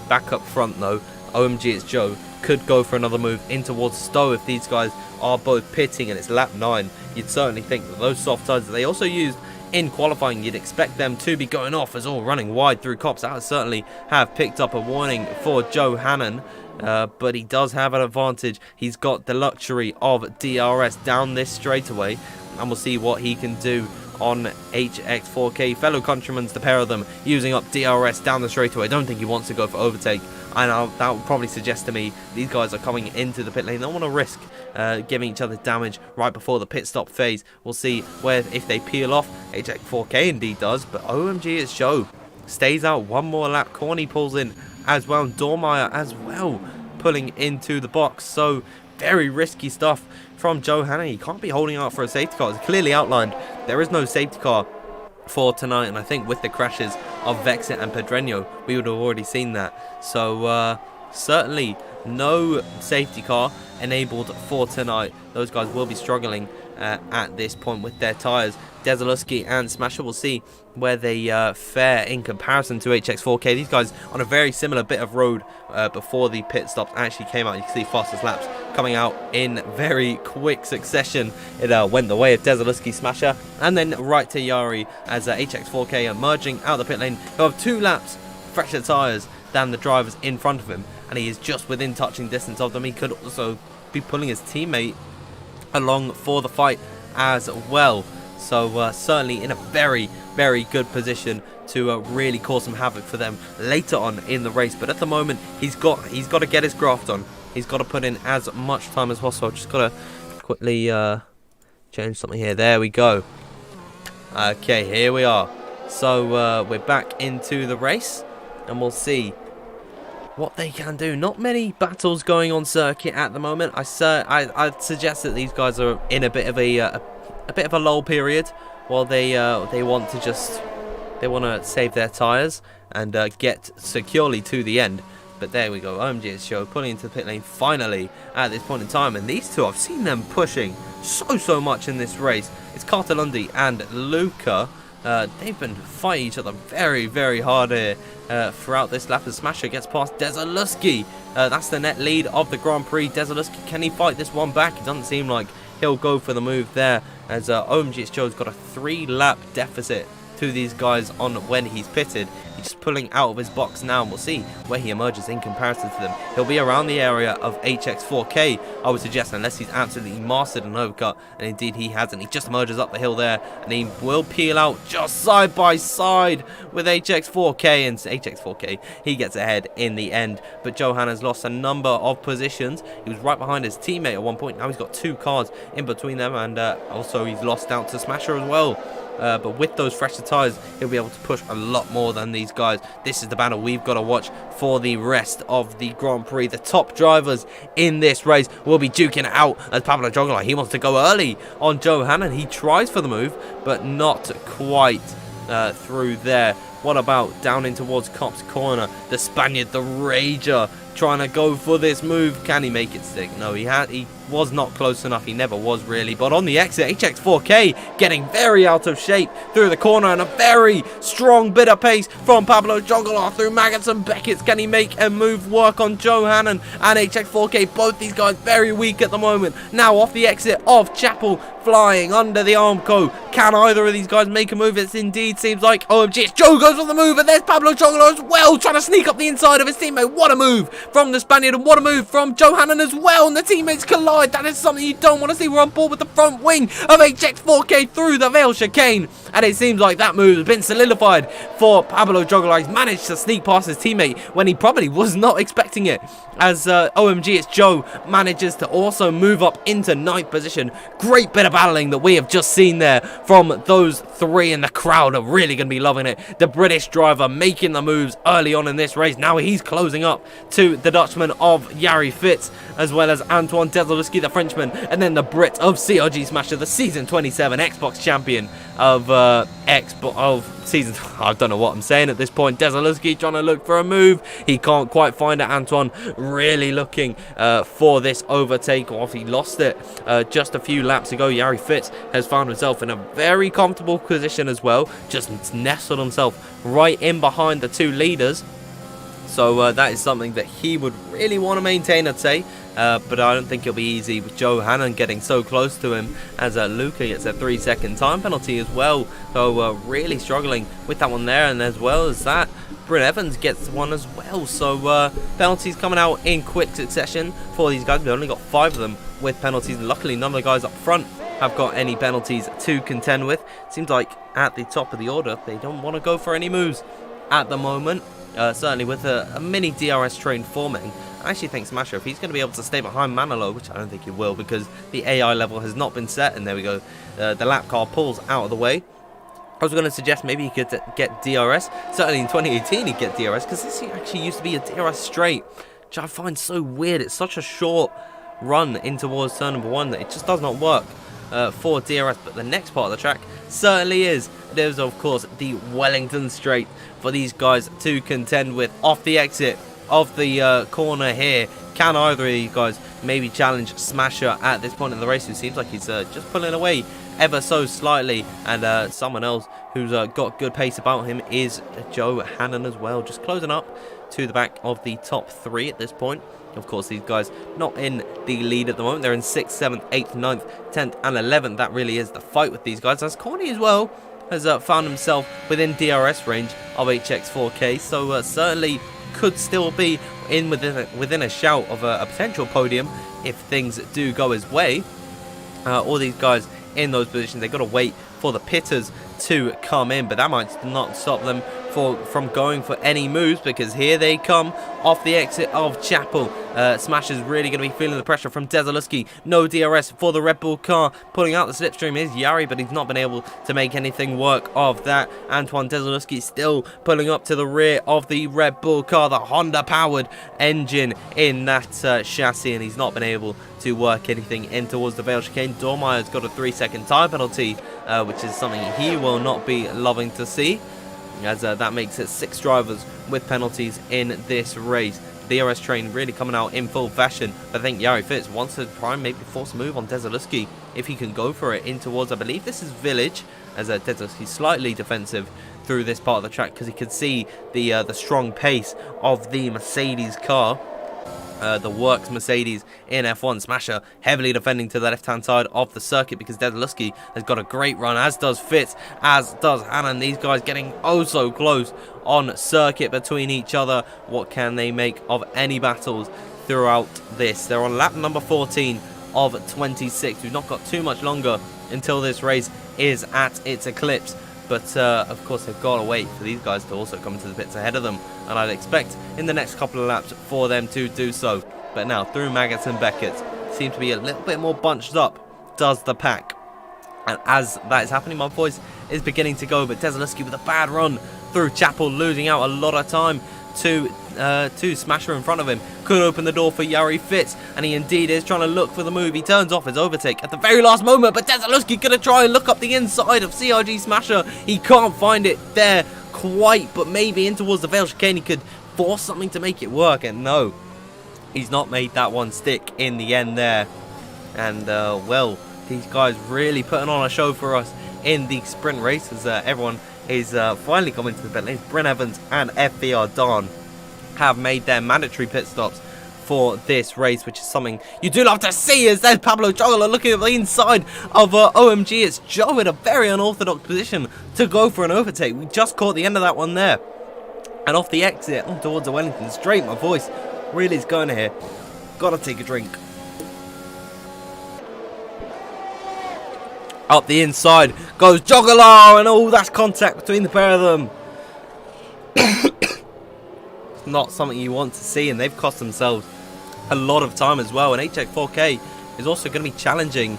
Back up front though, OMG It's Joe could go for another move in towards Stowe if these guys are both pitting and it's lap 9. You'd certainly think that those soft tyres that they also used in qualifying, you'd expect them to be going off as all running wide through cops. That would certainly have picked up a warning for Joe Hannon, but he does have an advantage. He's got the luxury of DRS down this straightaway, and we'll see what he can do on HX4K. Fellow countrymen, the pair of them using up DRS down the straightaway. I don't think he wants to go for overtake, and that would probably suggest to me these guys are coming into the pit lane. They don't want to risk giving each other damage right before the pit stop phase. We'll see where if they peel off. HX4K indeed does, but OMG It's Joe stays out one more lap. Corny pulls in as well, and Dormeyer as well pulling into the box. So very risky stuff from Joe Hannon. He can't be holding out for a safety car. It's clearly outlined there is no safety car for tonight, and I think with the crashes of Vexit and Pedreño we would have already seen that. So certainly no safety car enabled for tonight. Those guys will be struggling at this point with their tyres. Desaluski and Smasher, will see where they fare in comparison to HX4K. These guys on a very similar bit of road before the pit stops actually came out. You can see fastest laps coming out in very quick succession. It went the way of Desaluski, Smasher, and then right to Yari as HX4K emerging out of the pit lane. He'll have 2 laps fresher tyres than the drivers in front of him, and he is just within touching distance of them. He could also be pulling his teammate along for the fight as well. So certainly in a very, very good position to really cause some havoc for them later on in the race. But at the moment, he's got to get his graft on. He's got to put in as much time as possible. Just got to quickly change something here. There we go. Okay, here we are. So we're back into the race, and we'll see what they can do. Not many battles going on circuit at the moment. I'd suggest that these guys are in a bit of a lull period while they want to save their tires and get securely to the end. But there we go, OMG It's Joe pulling into the pit lane finally at this point in time. And these two, I've seen them pushing so much in this race. It's Cartelundi and Luca. They've been fighting each other very, very hard here throughout this lap. As Smasher gets past Desaluski. That's the net lead of the Grand Prix. Desaluski, can he fight this one back? It doesn't seem like he'll go for the move there, as OMG It's Joe's got a 3-lap deficit to these guys on when he's pitted. He's just pulling out of his box now, and we'll see where he emerges in comparison to them. He'll be around the area of HX4K, I would suggest, unless he's absolutely mastered an overcut, and indeed he hasn't. He just emerges up the hill there, and he will peel out just side by side with HX4K, and HX4K, he gets ahead in the end. But Johan has lost a number of positions. He was right behind his teammate at one point. Now he's got 2 cars in between them, and also he's lost out to Smasher as well. But with those fresher tyres, he'll be able to push a lot more than these guys. This is the battle we've got to watch for the rest of the Grand Prix. The top drivers in this race will be duking it out, as Pablo Juggler, he wants to go early on Joe Hannon. He tries for the move, but not quite through there. What about down in towards Cop's corner? The Spaniard, the Rager, trying to go for this move. Can he make it stick? No, he was not close enough. He never was really. But on the exit, HX4K getting very out of shape through the corner, and a very strong bit of pace from Pablo Juggler through Maggots and Beckett's. Can he make a move work on Joe Hannon and HX4K? Both these guys very weak at the moment. Now off the exit of Chapel, flying under the Armco. Can either of these guys make a move? It indeed seems like OMG It's Joe goes for the move, and there's Pablo Juggler as well, trying to sneak up the inside of his teammate. What a move from the Spaniard, and what a move from Joe Hannon as well, and the teammates collide. That is something you don't want to see. We're on board with the front wing of HX4K through the Vale chicane. and it seems like that move has been solidified for Pablo Jogler. He's managed to sneak past his teammate when he probably was not expecting it, as OMG It's Joe manages to also move up into 9th position. Great bit of battling that we have just seen there from those three, and the crowd are really going to be loving it. The British driver making the moves early on in this race. Now he's closing up to the Dutchman of Jari Fitz, as well as Antoine Dezelowski, the Frenchman, and then the Brit of CRG Smasher, the Season 27 Xbox champion of season. I don't know what I'm saying at this point. Dezelowski trying to look for a move. He can't quite find it. Antoine really looking for this overtake, or if he lost it just a few laps ago. Jari Fitz has found himself in a very comfortable position as well, just nestled himself right in behind the two leaders. So that is something that he would really want to maintain, I'd say. But I don't think it'll be easy with Joe Hannon getting so close to him, as Luca gets a 3-second time penalty as well. So really struggling with that one there, and as well as that, Bryn Evans gets one as well. So penalties coming out in quick succession for these guys. We've only got 5 of them with penalties, and luckily none of the guys up front have got any penalties to contend with. Seems like at the top of the order they don't want to go for any moves at the moment. Certainly with a mini DRS train forming. I actually think Smasher, if he's going to be able to stay behind Manolo, which I don't think he will because the AI level has not been set, and there we go, the lap car pulls out of the way. I was going to suggest maybe he could get DRS. Certainly in 2018 he'd get DRS, because this actually used to be a DRS straight, which I find so weird. It's such a short run in towards turn number 1 that it just does not work for DRS, but the next part of the track certainly is. There's of course the Wellington Straight for these guys to contend with. Off the exit of the corner here, can either of these guys maybe challenge Smasher at this point in the race, who seems like he's just pulling away ever so slightly, and someone else who's got good pace about him is Joe Hannon as well, just closing up to the back of the top 3 at this point. Of course, these guys not in the lead at the moment. They're in 6th, 7th, 8th, 9th, 10th and 11th. That really is the fight with these guys, as Corny as well has found himself within DRS range of HX4K, so certainly could still be within a shout of a potential podium if things do go his way. All these guys in those positions, they've got to wait for the pitters to come in, but that might not stop them from going for any moves, because here they come off the exit of Chapel. Smasher's really going to be feeling the pressure from Dezelowski. No DRS for the Red Bull car. Pulling out the slipstream is Jari, but he's not been able to make anything work of that. Antoine Dezelowski still pulling up to the rear of the Red Bull car, the Honda powered engine in that chassis, and he's not been able to work anything in towards the Vale chicane. Dormeyer's got a 3-second time penalty, which is something he will not be loving to see, as that makes it 6 drivers with penalties in this race. The DRS train really coming out in full fashion. I think Jari Fitz wants to try and maybe force a move on Dezelowski if he can go for it in towards, I believe this is Village, as Dezelowski's slightly defensive through this part of the track, because he could see the strong pace of the Mercedes car. The Works Mercedes in F1. Smasher heavily defending to the left-hand side of the circuit, because Dezelowski has got a great run, as does Fitz, as does Hannon. These guys getting oh so close on circuit between each other. What can they make of any battles throughout this? They're on lap number 14 of 26. We've not got too much longer until this race is at its eclipse. But of course they've got to wait for these guys to also come into the pits ahead of them, and I'd expect in the next couple of laps for them to do so. But now through Maggots and Beckett, seem to be a little bit more bunched up does the pack, and as that is happening my voice is beginning to go. But Dezelowski with a bad run through Chapel, losing out a lot of time to Smasher in front of him. Could open the door for Jari Fitz, and he indeed is trying to look for the move. He turns off his overtake at the very last moment, but Dezelowski gonna try and look up the inside of CRG Smasher. He can't find it there quite, but maybe in towards the Vale chicane he could force something to make it work, and no, he's not made that one stick in the end there. And well, these guys really putting on a show for us in the sprint race, as everyone is finally coming to the pit lanes. Bryn Evans and FVR Dawn have made their mandatory pit stops for this race, which is something you do love to see, as there's Pablo Jogler looking at the inside of OMG It's Joe in a very unorthodox position to go for an overtake. We just caught the end of that one there, and off the exit on towards the Wellington Straight. My voice really is going here. Gotta take a drink. Up the inside goes Juggler, and oh, that's contact between the pair of them. It's not something you want to see, and they've cost themselves a lot of time as well. And HX4K is also going to be challenging.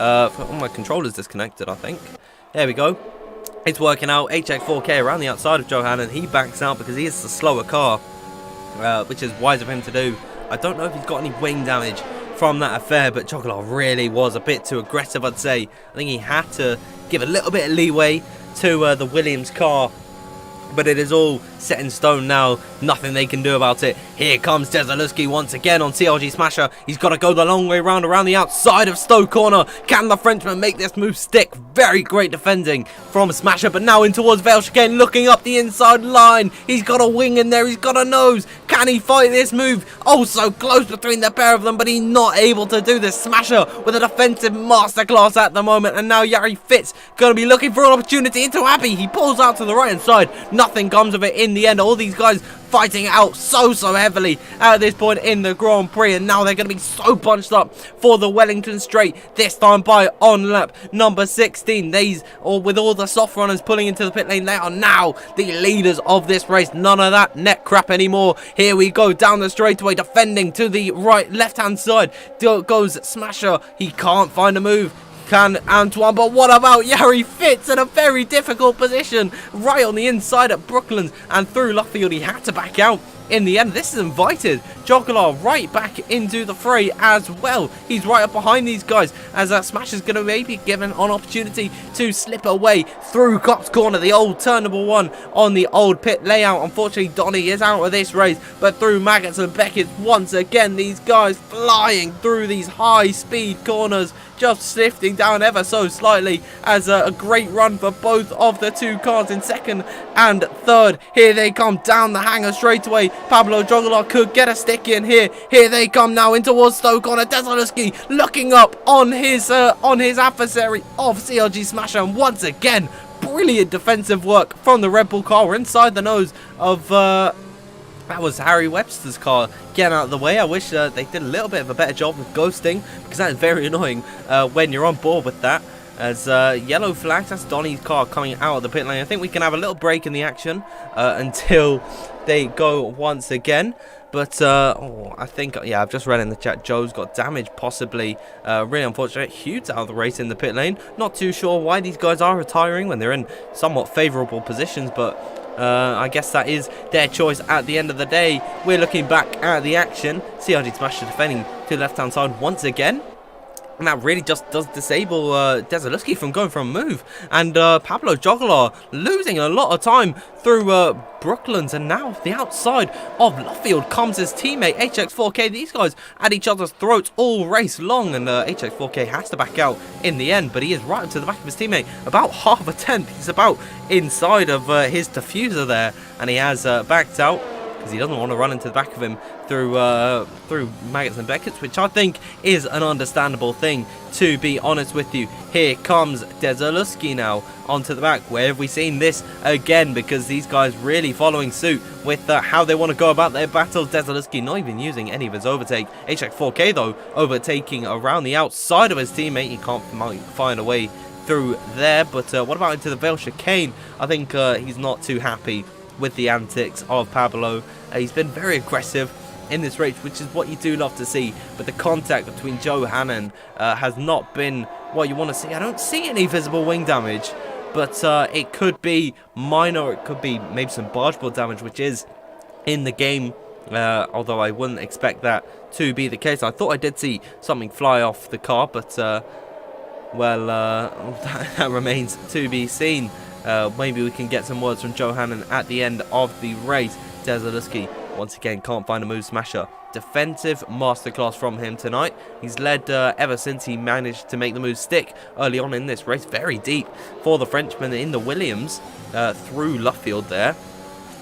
Oh, my controller's disconnected, I think. There we go. It's working out. HX4K around the outside of Johanan. He backs out because he is the slower car, which is wise of him to do. I don't know if he's got any wing damage from that affair, but Juggler really was a bit too aggressive, I'd say. I think he had to give a little bit of leeway to the Williams car, but it is all set in stone now. Nothing they can do about it. Here comes Desaluski once again on CRG Smasher. He's got to go the long way round around the outside of Stowe corner. Can the Frenchman make this move stick? Very great defending from Smasher, but now in towards Vale Chicane, looking up the inside line. He's got a wing in there. He's got a nose. Can he fight this move? Oh, so close between the pair of them, but he's not able to do this. Smasher with a defensive masterclass at the moment, and now Yari Fitz going to be looking for an opportunity into Abbey. He pulls out to the right hand side. Nothing comes of it in the end. All these guys fighting it out so heavily at this point in the Grand Prix, and now they're going to be so bunched up for the Wellington Straight, this time by on lap number 16. These, or with all the soft runners pulling into the pit lane, they are now the leaders of this race. None of that net crap anymore. Here we go down the straightaway, defending to the right left hand side goes Smasher. He can't find a move. Can Antoine, but what about Yari Fitz in a very difficult position right on the inside at Brooklands and through Luffield? He had to back out in the end. This is invited Juggler right back into the fray as well. He's right up behind these guys as Smash is going to maybe given an opportunity to slip away through Cops Corner, the old turn number 1 on the old pit layout. Unfortunately, Donny is out of this race, but through Maggots and Beckett once again, these guys flying through these high speed corners, just shifting down ever so slightly as a great run for both of the two cars in second and third. Here they come down the hanger straight away. Pablo Juggler could get a stick in here. Here they come now in towards Stowe corner. Desaluski looking up on his adversary of CRG Smasher, and once again, brilliant defensive work from the Red Bull car. We're inside the nose of that was Harry Webster's car getting out of the way. I wish they did a little bit of a better job with ghosting, because that is very annoying when you're on board with that. As yellow flags, that's Donny's car coming out of the pit lane. I think we can have a little break in the action until they go once again. But I think, yeah, I've just read in the chat, Joe's got damage, possibly. Really unfortunate. Hugh's out of the race in the pit lane. Not too sure why these guys are retiring when they're in somewhat favourable positions, but I guess that is their choice at the end of the day. We're looking back at the action. CRG Smasher defending to the left-hand side once again. And that really just does disable Desaluski from going for a move. And Pablo Juggler losing a lot of time through Brooklands. And now the outside of Luffield comes his teammate HX4K. These guys at each other's throats all race long. And HX4K has to back out in the end. But he is right up to the back of his teammate. About half a tenth. He's about inside of his diffuser there. And he has backed out, because he doesn't want to run into the back of him through Maggots and Beckett's, which I think is an understandable thing, to be honest with you. Here comes Desaluski now onto the back. Where have we seen this again? Because these guys really following suit with how they want to go about their battle. Desaluski not even using any of his overtake. HX4K though overtaking around the outside of his teammate. He can't find a way through there. But what about into the Vale Chicane? I think he's not too happy with the antics of Pablo. He's been very aggressive in this race, which is what you do love to see, but the contact between Johanan has not been what you want to see. I don't see any visible wing damage, but it could be minor, it could be maybe some bargeboard damage, which is in the game, although I wouldn't expect that to be the case. I thought I did see something fly off the car, but well, that remains to be seen. Maybe we can get some words from Johanan at the end of the race. Desaluski once again can't find a move. Smasher, defensive masterclass from him tonight. He's led ever since he managed to make the move stick early on in this race. Very deep for the Frenchman in the Williams through Luffield there,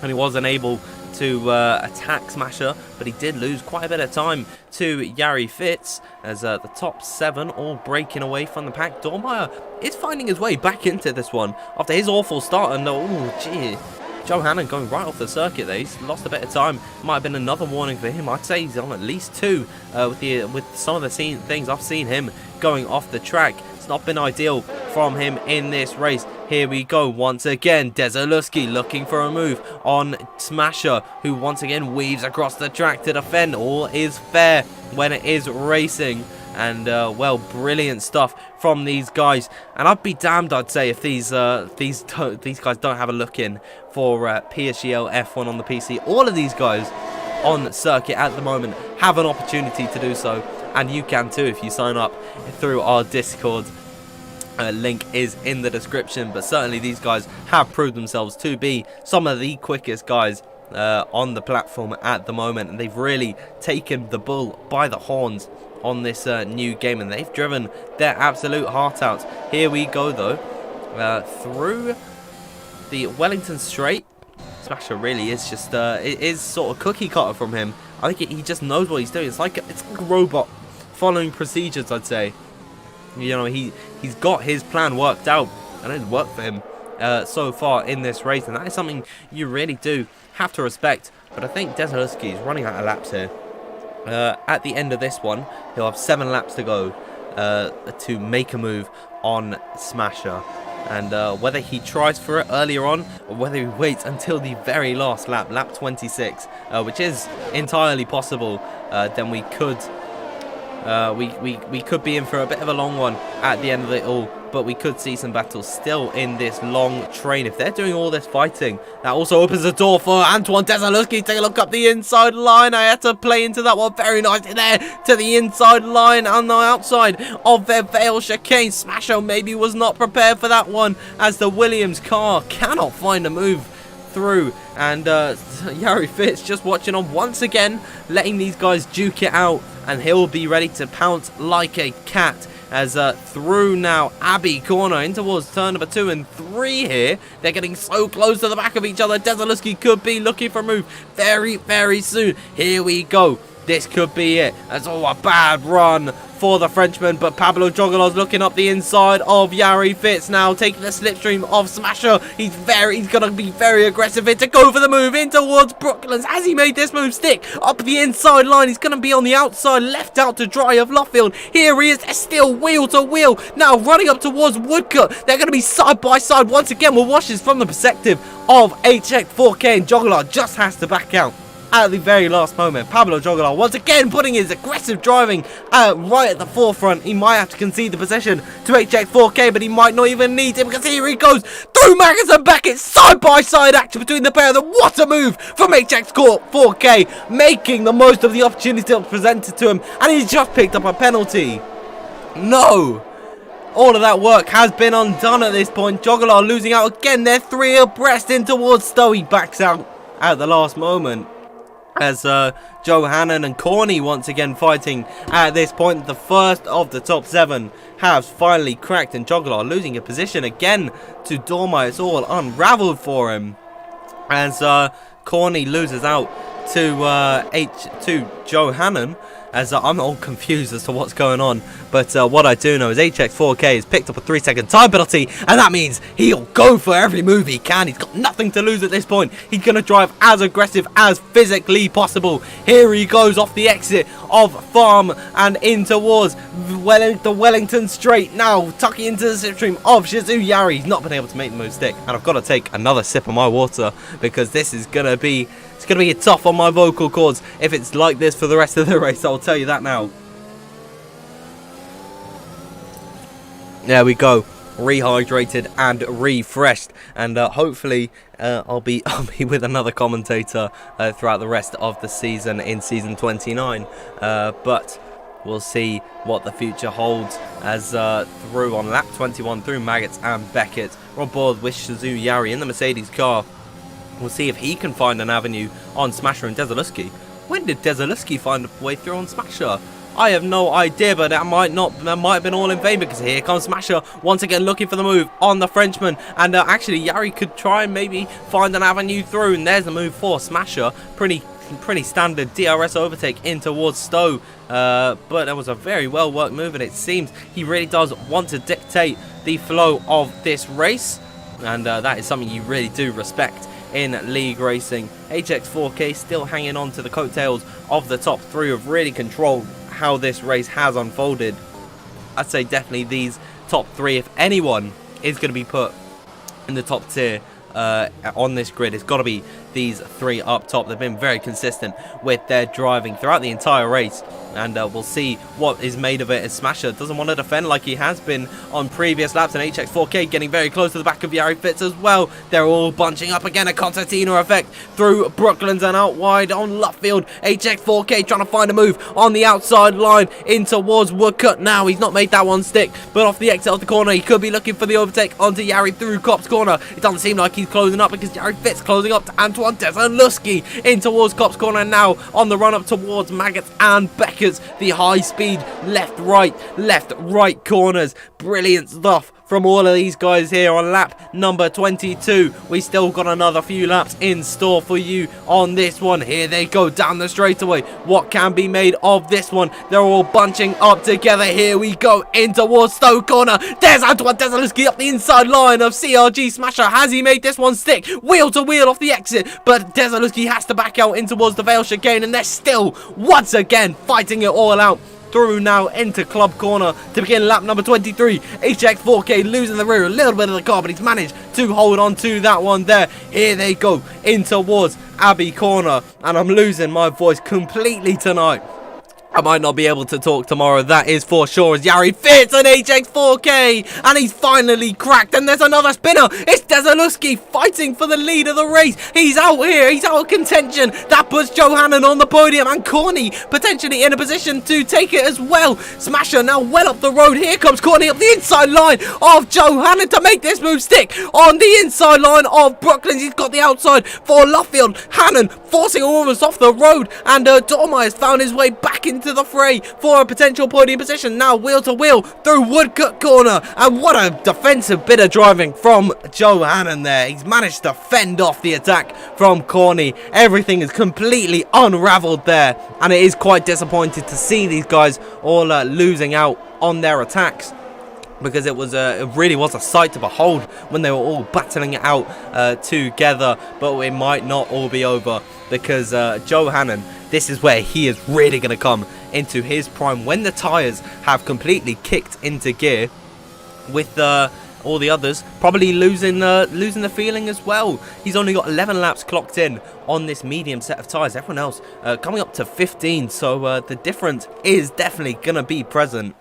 and he wasn't able to attack Smasher, but he did lose quite a bit of time to Yari Fitz as the top 7 all breaking away from the pack. Dormeyer is finding his way back into this one after his awful start, and oh gee, Johanan going right off the circuit there. He's lost a bit of time. Might have been another warning for him. I'd say he's on at least 2 with some of the things I've seen him going off the track. It's not been ideal from him in this race. Here we go once again. Dezeluski looking for a move on Smasher, who once again weaves across the track to defend. All is fair when it is racing. And, well, brilliant stuff from these guys. And I'd be damned, I'd say, if these guys don't have a look in for PSGL F1 on the PC. All of these guys on circuit at the moment have an opportunity to do so. And you can too if you sign up through our Discord. Link is in the description. But certainly these guys have proved themselves to be some of the quickest guys on the platform at the moment. And they've really taken the bull by the horns on this new game, and they've driven their absolute heart out. Here we go though, through the Wellington Straight. Smasher really is just it is sort of cookie cutter from him. I think he just knows what he's doing. It's like a robot following procedures, I'd say. You know, he's got his plan worked out, and it's worked for him so far in this race, and that is something you really do have to respect. But I think Dezeluski is running out of laps here. At the end of this one, he'll have 7 laps to go to make a move on Smasher. And whether he tries for it earlier on or whether he waits until the very last lap, lap 26, which is entirely possible, then we could we could be in for a bit of a long one at the end of it all. But we could see some battles still in this long train. If they're doing all this fighting, that also opens the door for Antoine Dezeluski. Take a look up the inside line. I had to play into that one very nicely there to the inside line on the outside of their Vale chicane. Smasher maybe was not prepared for that one, as the Williams car cannot find a move through. And Yari Fitz just watching on once again, letting these guys duke it out, and he'll be ready to pounce like a cat. As through now Abbey corner in towards turn number 2 and 3 here. They're getting so close to the back of each other. Dezeluski could be looking for a move very, very soon. Here we go. This could be it. That's all a bad run for the Frenchman, but Pablo Jogolow's looking up the inside of Yari Fitz now, taking the slipstream of Smasher. He's gonna be very aggressive here to go for the move in towards Brooklands. Has he made this move stick up the inside line? He's gonna be on the outside, left out to dry of Luffield. Here he is, still wheel to wheel, now running up towards Woodcut. They're gonna be side by side once again. We'll watch this from the perspective of HX4K, and Jogolow just has to back out at the very last moment. Pablo Jogolow once again putting his aggressive driving right at the forefront. He might have to concede the position to HX4K, but he might not even need him, because here he goes through Magnus and Beckett. Side by side action between the pair of them. What a move from HX4K, making the most of the opportunity that was presented to him, and he's just picked up a penalty. No! All of that work has been undone at this point. Jogolow losing out again. They're 3 abreast in towards Stowe. He backs out at the last moment, as Johannan and Corny once again fighting at this point. The first of the top 7 has finally cracked, and Jogolow losing a position again to Dorma. It's all unraveled for him, as Corny loses out to Johannan. As I'm all confused as to what's going on. But what I do know is HX4K has picked up a 3-second time penalty, and that means he'll go for every move he can. He's got nothing to lose at this point. He's going to drive as aggressive as physically possible. Here he goes off the exit of Farm and in towards the Wellington Straight. Now tucking into the slipstream of Shizu Yari. He's not been able to make the move stick. And I've got to take another sip of my water, because this is going to be... it's going to be tough on my vocal cords if it's like this for the rest of the race, I'll tell you that now. There we go. Rehydrated and refreshed. And hopefully I'll be with another commentator throughout the rest of the season in season 29. But we'll see what the future holds, as through on lap 21 through Maggots and Beckett. We're on board with Shizu Yari in the Mercedes car. We'll see if he can find an avenue on Smasher and Dezeluski. When did Dezeluski find a way through on Smasher? I have no idea, but that might have been all in vain, because here comes Smasher once again looking for the move on the Frenchman. And actually Yari could try and maybe find an avenue through, and there's the move for Smasher. Pretty standard DRS overtake in towards Stowe. But it was a very well worked move, and it seems he really does want to dictate the flow of this race. And that is something you really do respect in league racing. HX4K still hanging on to the coattails of the top 3, have really controlled how this race has unfolded. I'd say definitely these top 3. If anyone is going to be put in the top tier on this grid, it's got to be these 3 up top. They've been very consistent with their driving throughout the entire race, and we'll see what is made of it as Smasher doesn't want to defend like he has been on previous laps, and HX4K getting very close to the back of Yari Fitz as well. They're all bunching up again, a concertina effect through Brooklands and out wide on Luffield. HX4K trying to find a move on the outside line in towards Woodcut now. He's not made that one stick, but off the exit of the corner, he could be looking for the overtake onto Yari through Cop's corner. It doesn't seem like he's closing up because Yari Fitz closing up to Antoine Desaluski in towards Cop's corner now on the run up towards Maggots and Beckers. The high speed left right corners. Brilliant stuff from all of these guys here on lap number 22. We still got another few laps in store for you on this one. Here they go down the straightaway. What can be made of this one? They're all bunching up together. Here we go in towards Stoke corner. There's Antoine Desaluski up the inside line of CRG Smasher. Has he made this one stick? Wheel to wheel off the exit, but Desaluski has to back out in towards the Vale chicane, and they're still once again fighting it all out through now into Club Corner to begin lap number 23. HX4K losing the rear a little bit of the car, but he's managed to hold on to that one there. Here they go in towards Abbey Corner, and I'm losing my voice completely tonight. I might not be able to talk tomorrow, that is for sure, as Yari Fitz and HX4K, and he's finally cracked, and there's another spinner. It's Desaluski fighting for the lead of the race. He's out here, he's out of contention. That puts Johannan on the podium, and Corny potentially in a position to take it as well. Smasher now well up the road. Here comes Corny up the inside line of Johannan to make this move stick on the inside line of Brooklands. He's got the outside for Luffield. Hannon forcing almost off the road, and Dormeyer's found his way back into the fray for a potential podium position. Now wheel to wheel through Woodcut corner, and what a defensive bit of driving from Johannan there. He's managed to fend off the attack from Corny. Everything is completely unraveled there, and it is quite disappointing to see these guys all losing out on their attacks, because it really was a sight to behold when they were all battling it out together. But it might not all be over, because Johannan, this is where he is really going to come into his prime when the tyres have completely kicked into gear, with all the others probably losing the feeling as well. He's only got 11 laps clocked in on this medium set of tyres. Everyone else coming up to 15, so the difference is definitely going to be present.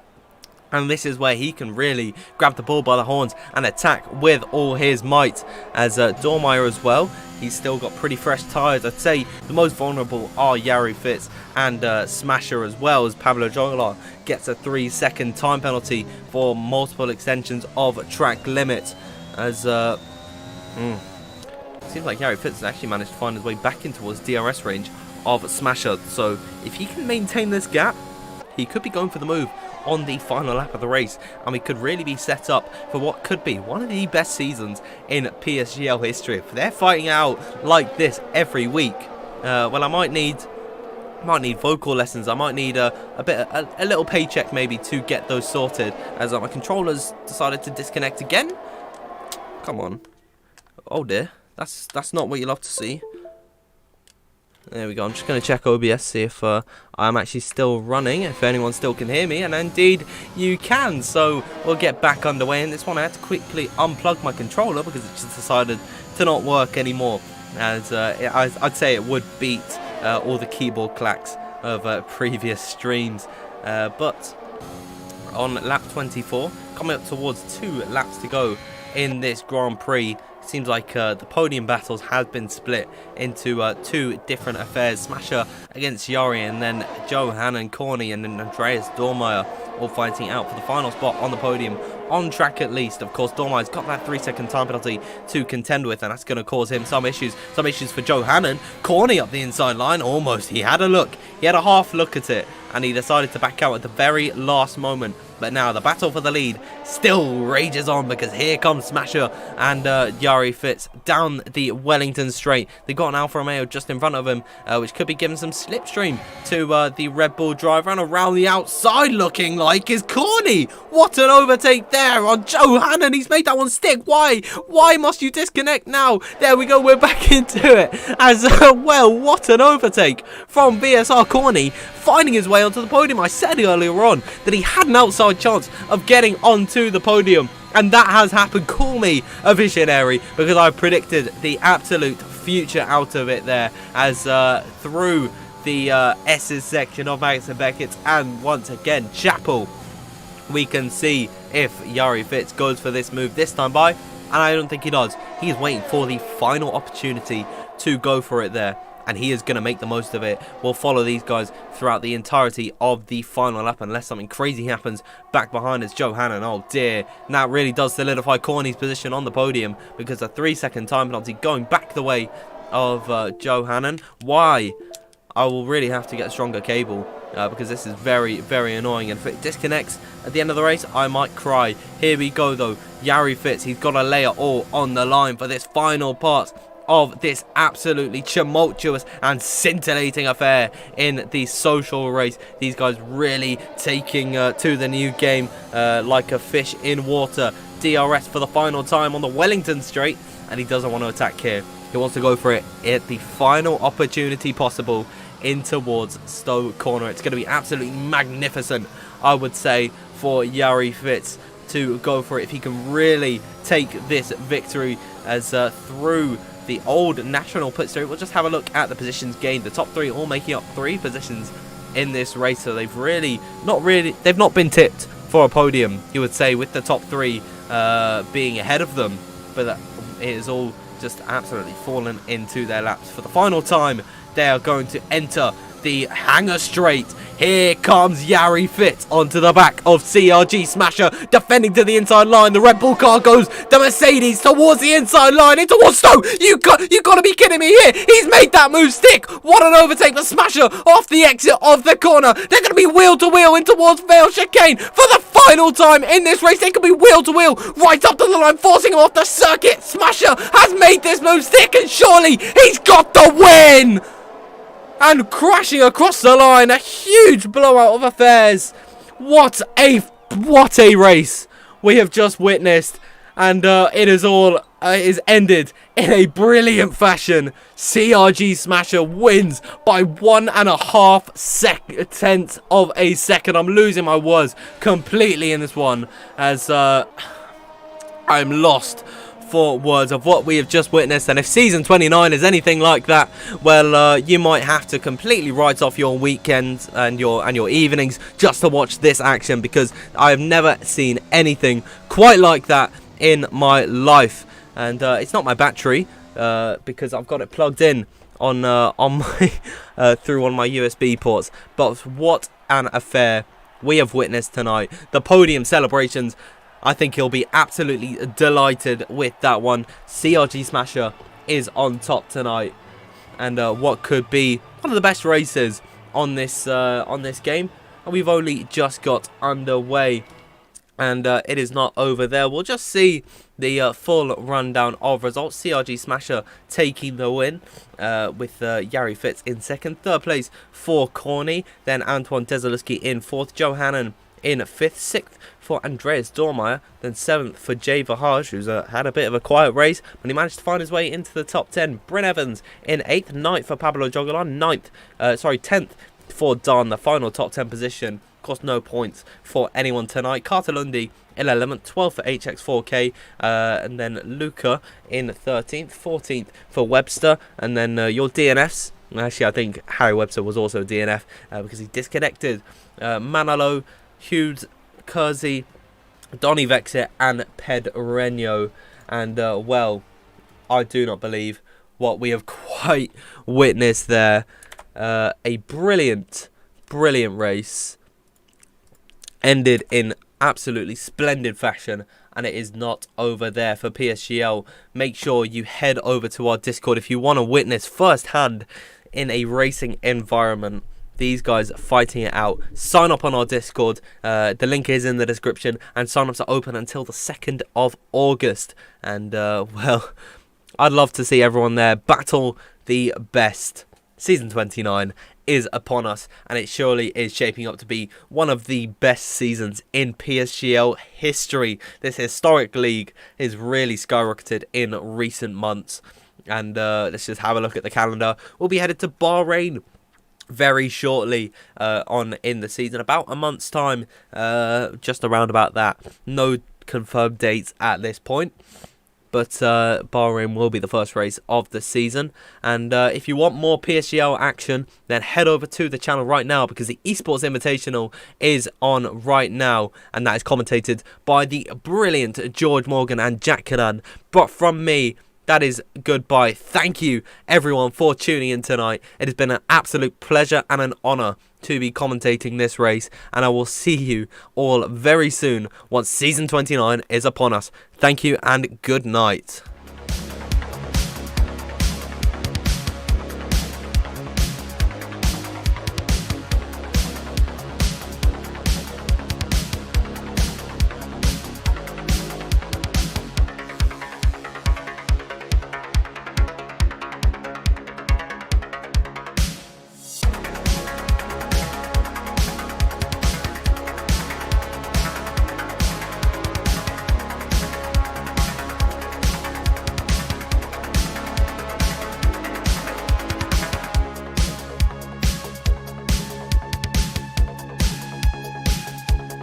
And this is where he can really grab the bull by the horns and attack with all his might. As Dormeyer as well, he's still got pretty fresh tyres. I'd say the most vulnerable are Yari Fitz and Smasher, as well as Pablo Joglar gets a 3-second time penalty for multiple extensions of track limit. As seems like Yari Fitz has actually managed to find his way back in towards DRS range of Smasher. So if he can maintain this gap, he could be going for the move on the final lap of the race, and we could really be set up for what could be one of the best seasons in PSGL history. If they're fighting out like this every week, well, I might need vocal lessons. I might need a little paycheck maybe to get those sorted, as my controller's decided to disconnect again. Come on. Oh dear, that's not what you love to see. There we go. I'm just going to check OBS, see if I'm actually still running, if anyone still can hear me, and indeed you can. So we'll get back underway in this one. I had to quickly unplug my controller because it just decided to not work anymore, as I'd say it would beat all the keyboard clacks of previous streams. But on lap 24, coming up towards 2 laps to go in this Grand Prix, seems like the podium battles have been split into 2 different affairs. Smasher against Yari, and then Johannan, Corny, and then Andreas Dormeyer all fighting out for the final spot on the podium, on track at least. Of course, Dormeyer's got that 3-second time penalty to contend with, and that's going to cause him some issues. Some issues for Johannan. Corny up the inside line, almost. He had a look. He had a half look at it, and he decided to back out at the very last moment. But now the battle for the lead still rages on, because here comes Smasher and Yari Fitz down the Wellington straight. They've got an Alfa Romeo just in front of him, which could be giving some slipstream to the Red Bull driver. And around the outside looking like is Corny. What an overtake there on Johannan. He's made that one stick. Why? Why must you disconnect now? There we go. We're back into it. As well, what an overtake from VSR Corny. finding his way onto the podium. I said earlier on that he had an outside chance of getting onto the podium, and that has happened. Call me a visionary, because I predicted the absolute future out of it there, as through the S's section of Magnus and Beckett, and once again Chapel, we can see if Jari Fitz goes for this move this time by, and I don't think he does. He is waiting for the final opportunity to go for it there, and he is going to make the most of it. We'll follow these guys throughout the entirety of the final lap, unless something crazy happens back behind us. Johanan, oh dear, and that really does solidify Corny's position on the podium, because a 3-second time penalty going back the way of Johanan. Why? I will really have to get a stronger cable, because this is very, very annoying, and if it disconnects at the end of the race, I might cry. Here we go though, Jari Fitz, he's got to lay it all on the line for this final part of this absolutely tumultuous and scintillating affair in the social race. These guys really taking to the new game like a fish in water. DRS for the final time on the Wellington straight, and he doesn't want to attack here. He wants to go for it at the final opportunity possible in towards Stowe Corner. It's going to be absolutely magnificent, I would say, for Jari Fitz to go for it if he can really take this victory as through the old national pit streak. We'll just have a look at the positions gained. The top three all making up 3 positions in this race, so they've not been tipped for a podium, you would say, with the top 3 being ahead of them, but it is all just absolutely fallen into their laps. For the final time, they are going to enter the hangar straight. Here comes Jari Fitz onto the back of CRG Smasher, defending to the inside line. The Red Bull car goes, the Mercedes towards the inside line, in towards Stowe. You got to be kidding me here. He's made that move stick. What an overtake for Smasher off the exit of the corner. They're going to be wheel to wheel in towards Vale Chicane for the final time in this race. They can be wheel to wheel right up to the line, forcing him off the circuit. Smasher has made this move stick, and surely he's got the win. And crashing across the line, a huge blowout of affairs. What a race we have just witnessed, and it is all is ended in a brilliant fashion. CRG Smasher wins by 1.5 tenths of a second. I'm losing my words completely in this one, as I'm lost for words of what we have just witnessed. And if season 29 is anything like that, well, you might have to completely write off your weekends and your evenings just to watch this action, because I have never seen anything quite like that in my life. And it's not my battery, because I've got it plugged in on my through one of my USB ports. But what an affair we have witnessed tonight. The podium celebrations, I think he'll be absolutely delighted with that one. CRG Smasher is on top tonight, and what could be one of the best races on this game. And we've only just got underway, and it is not over there. We'll just see the full rundown of results. CRG Smasher taking the win with Jari Fitz in second. Third place for Corny, then Antoine Desaluski in fourth, Johanan in 5th, 6th for Andreas Dormeyer, then 7th for Jay Vahaj, who's had a bit of a quiet race, but he managed to find his way into the top 10. Bryn Evans in 8th, 9th for Pablo Jogolan, 10th for Don, the final top 10 position. Of course, no points for anyone tonight. Carter Lundy in 11th, 12th for HX4K, and then Luca in 13th, 14th for Webster, and then your DNFs. Actually, I think Harry Webster was also DNF because he disconnected. Manalo, Hughes, Kersey, Donny Vexit and Pedreño. And, well, I do not believe what we have quite witnessed there. A brilliant race ended in absolutely splendid fashion, and it is not over there for PSGL. Make sure you head over to our Discord if you want to witness firsthand in a racing environment these guys fighting it out. Sign up on our Discord, the link is in the description, and sign-ups are open until the 2nd of August. And well, I'd love to see everyone there battle the best. Season 29 is upon us, and it surely is shaping up to be one of the best seasons in PSGL history. This historic league is really skyrocketed in recent months, and let's just have a look at the calendar. We'll be headed to Bahrain very shortly on in the season, about a month's time, just around about that. No confirmed dates at this point, but Bahrain will be the first race of the season. And if you want more PSGL action, then head over to the channel right now, because the Esports Invitational is on right now, and that is commentated by the brilliant George Morgan and Jack Canan. But from me, that is goodbye. Thank you, everyone, for tuning in tonight. It has been an absolute pleasure and an honour to be commentating this race, and I will see you all very soon once Season 29 is upon us. Thank you and good night.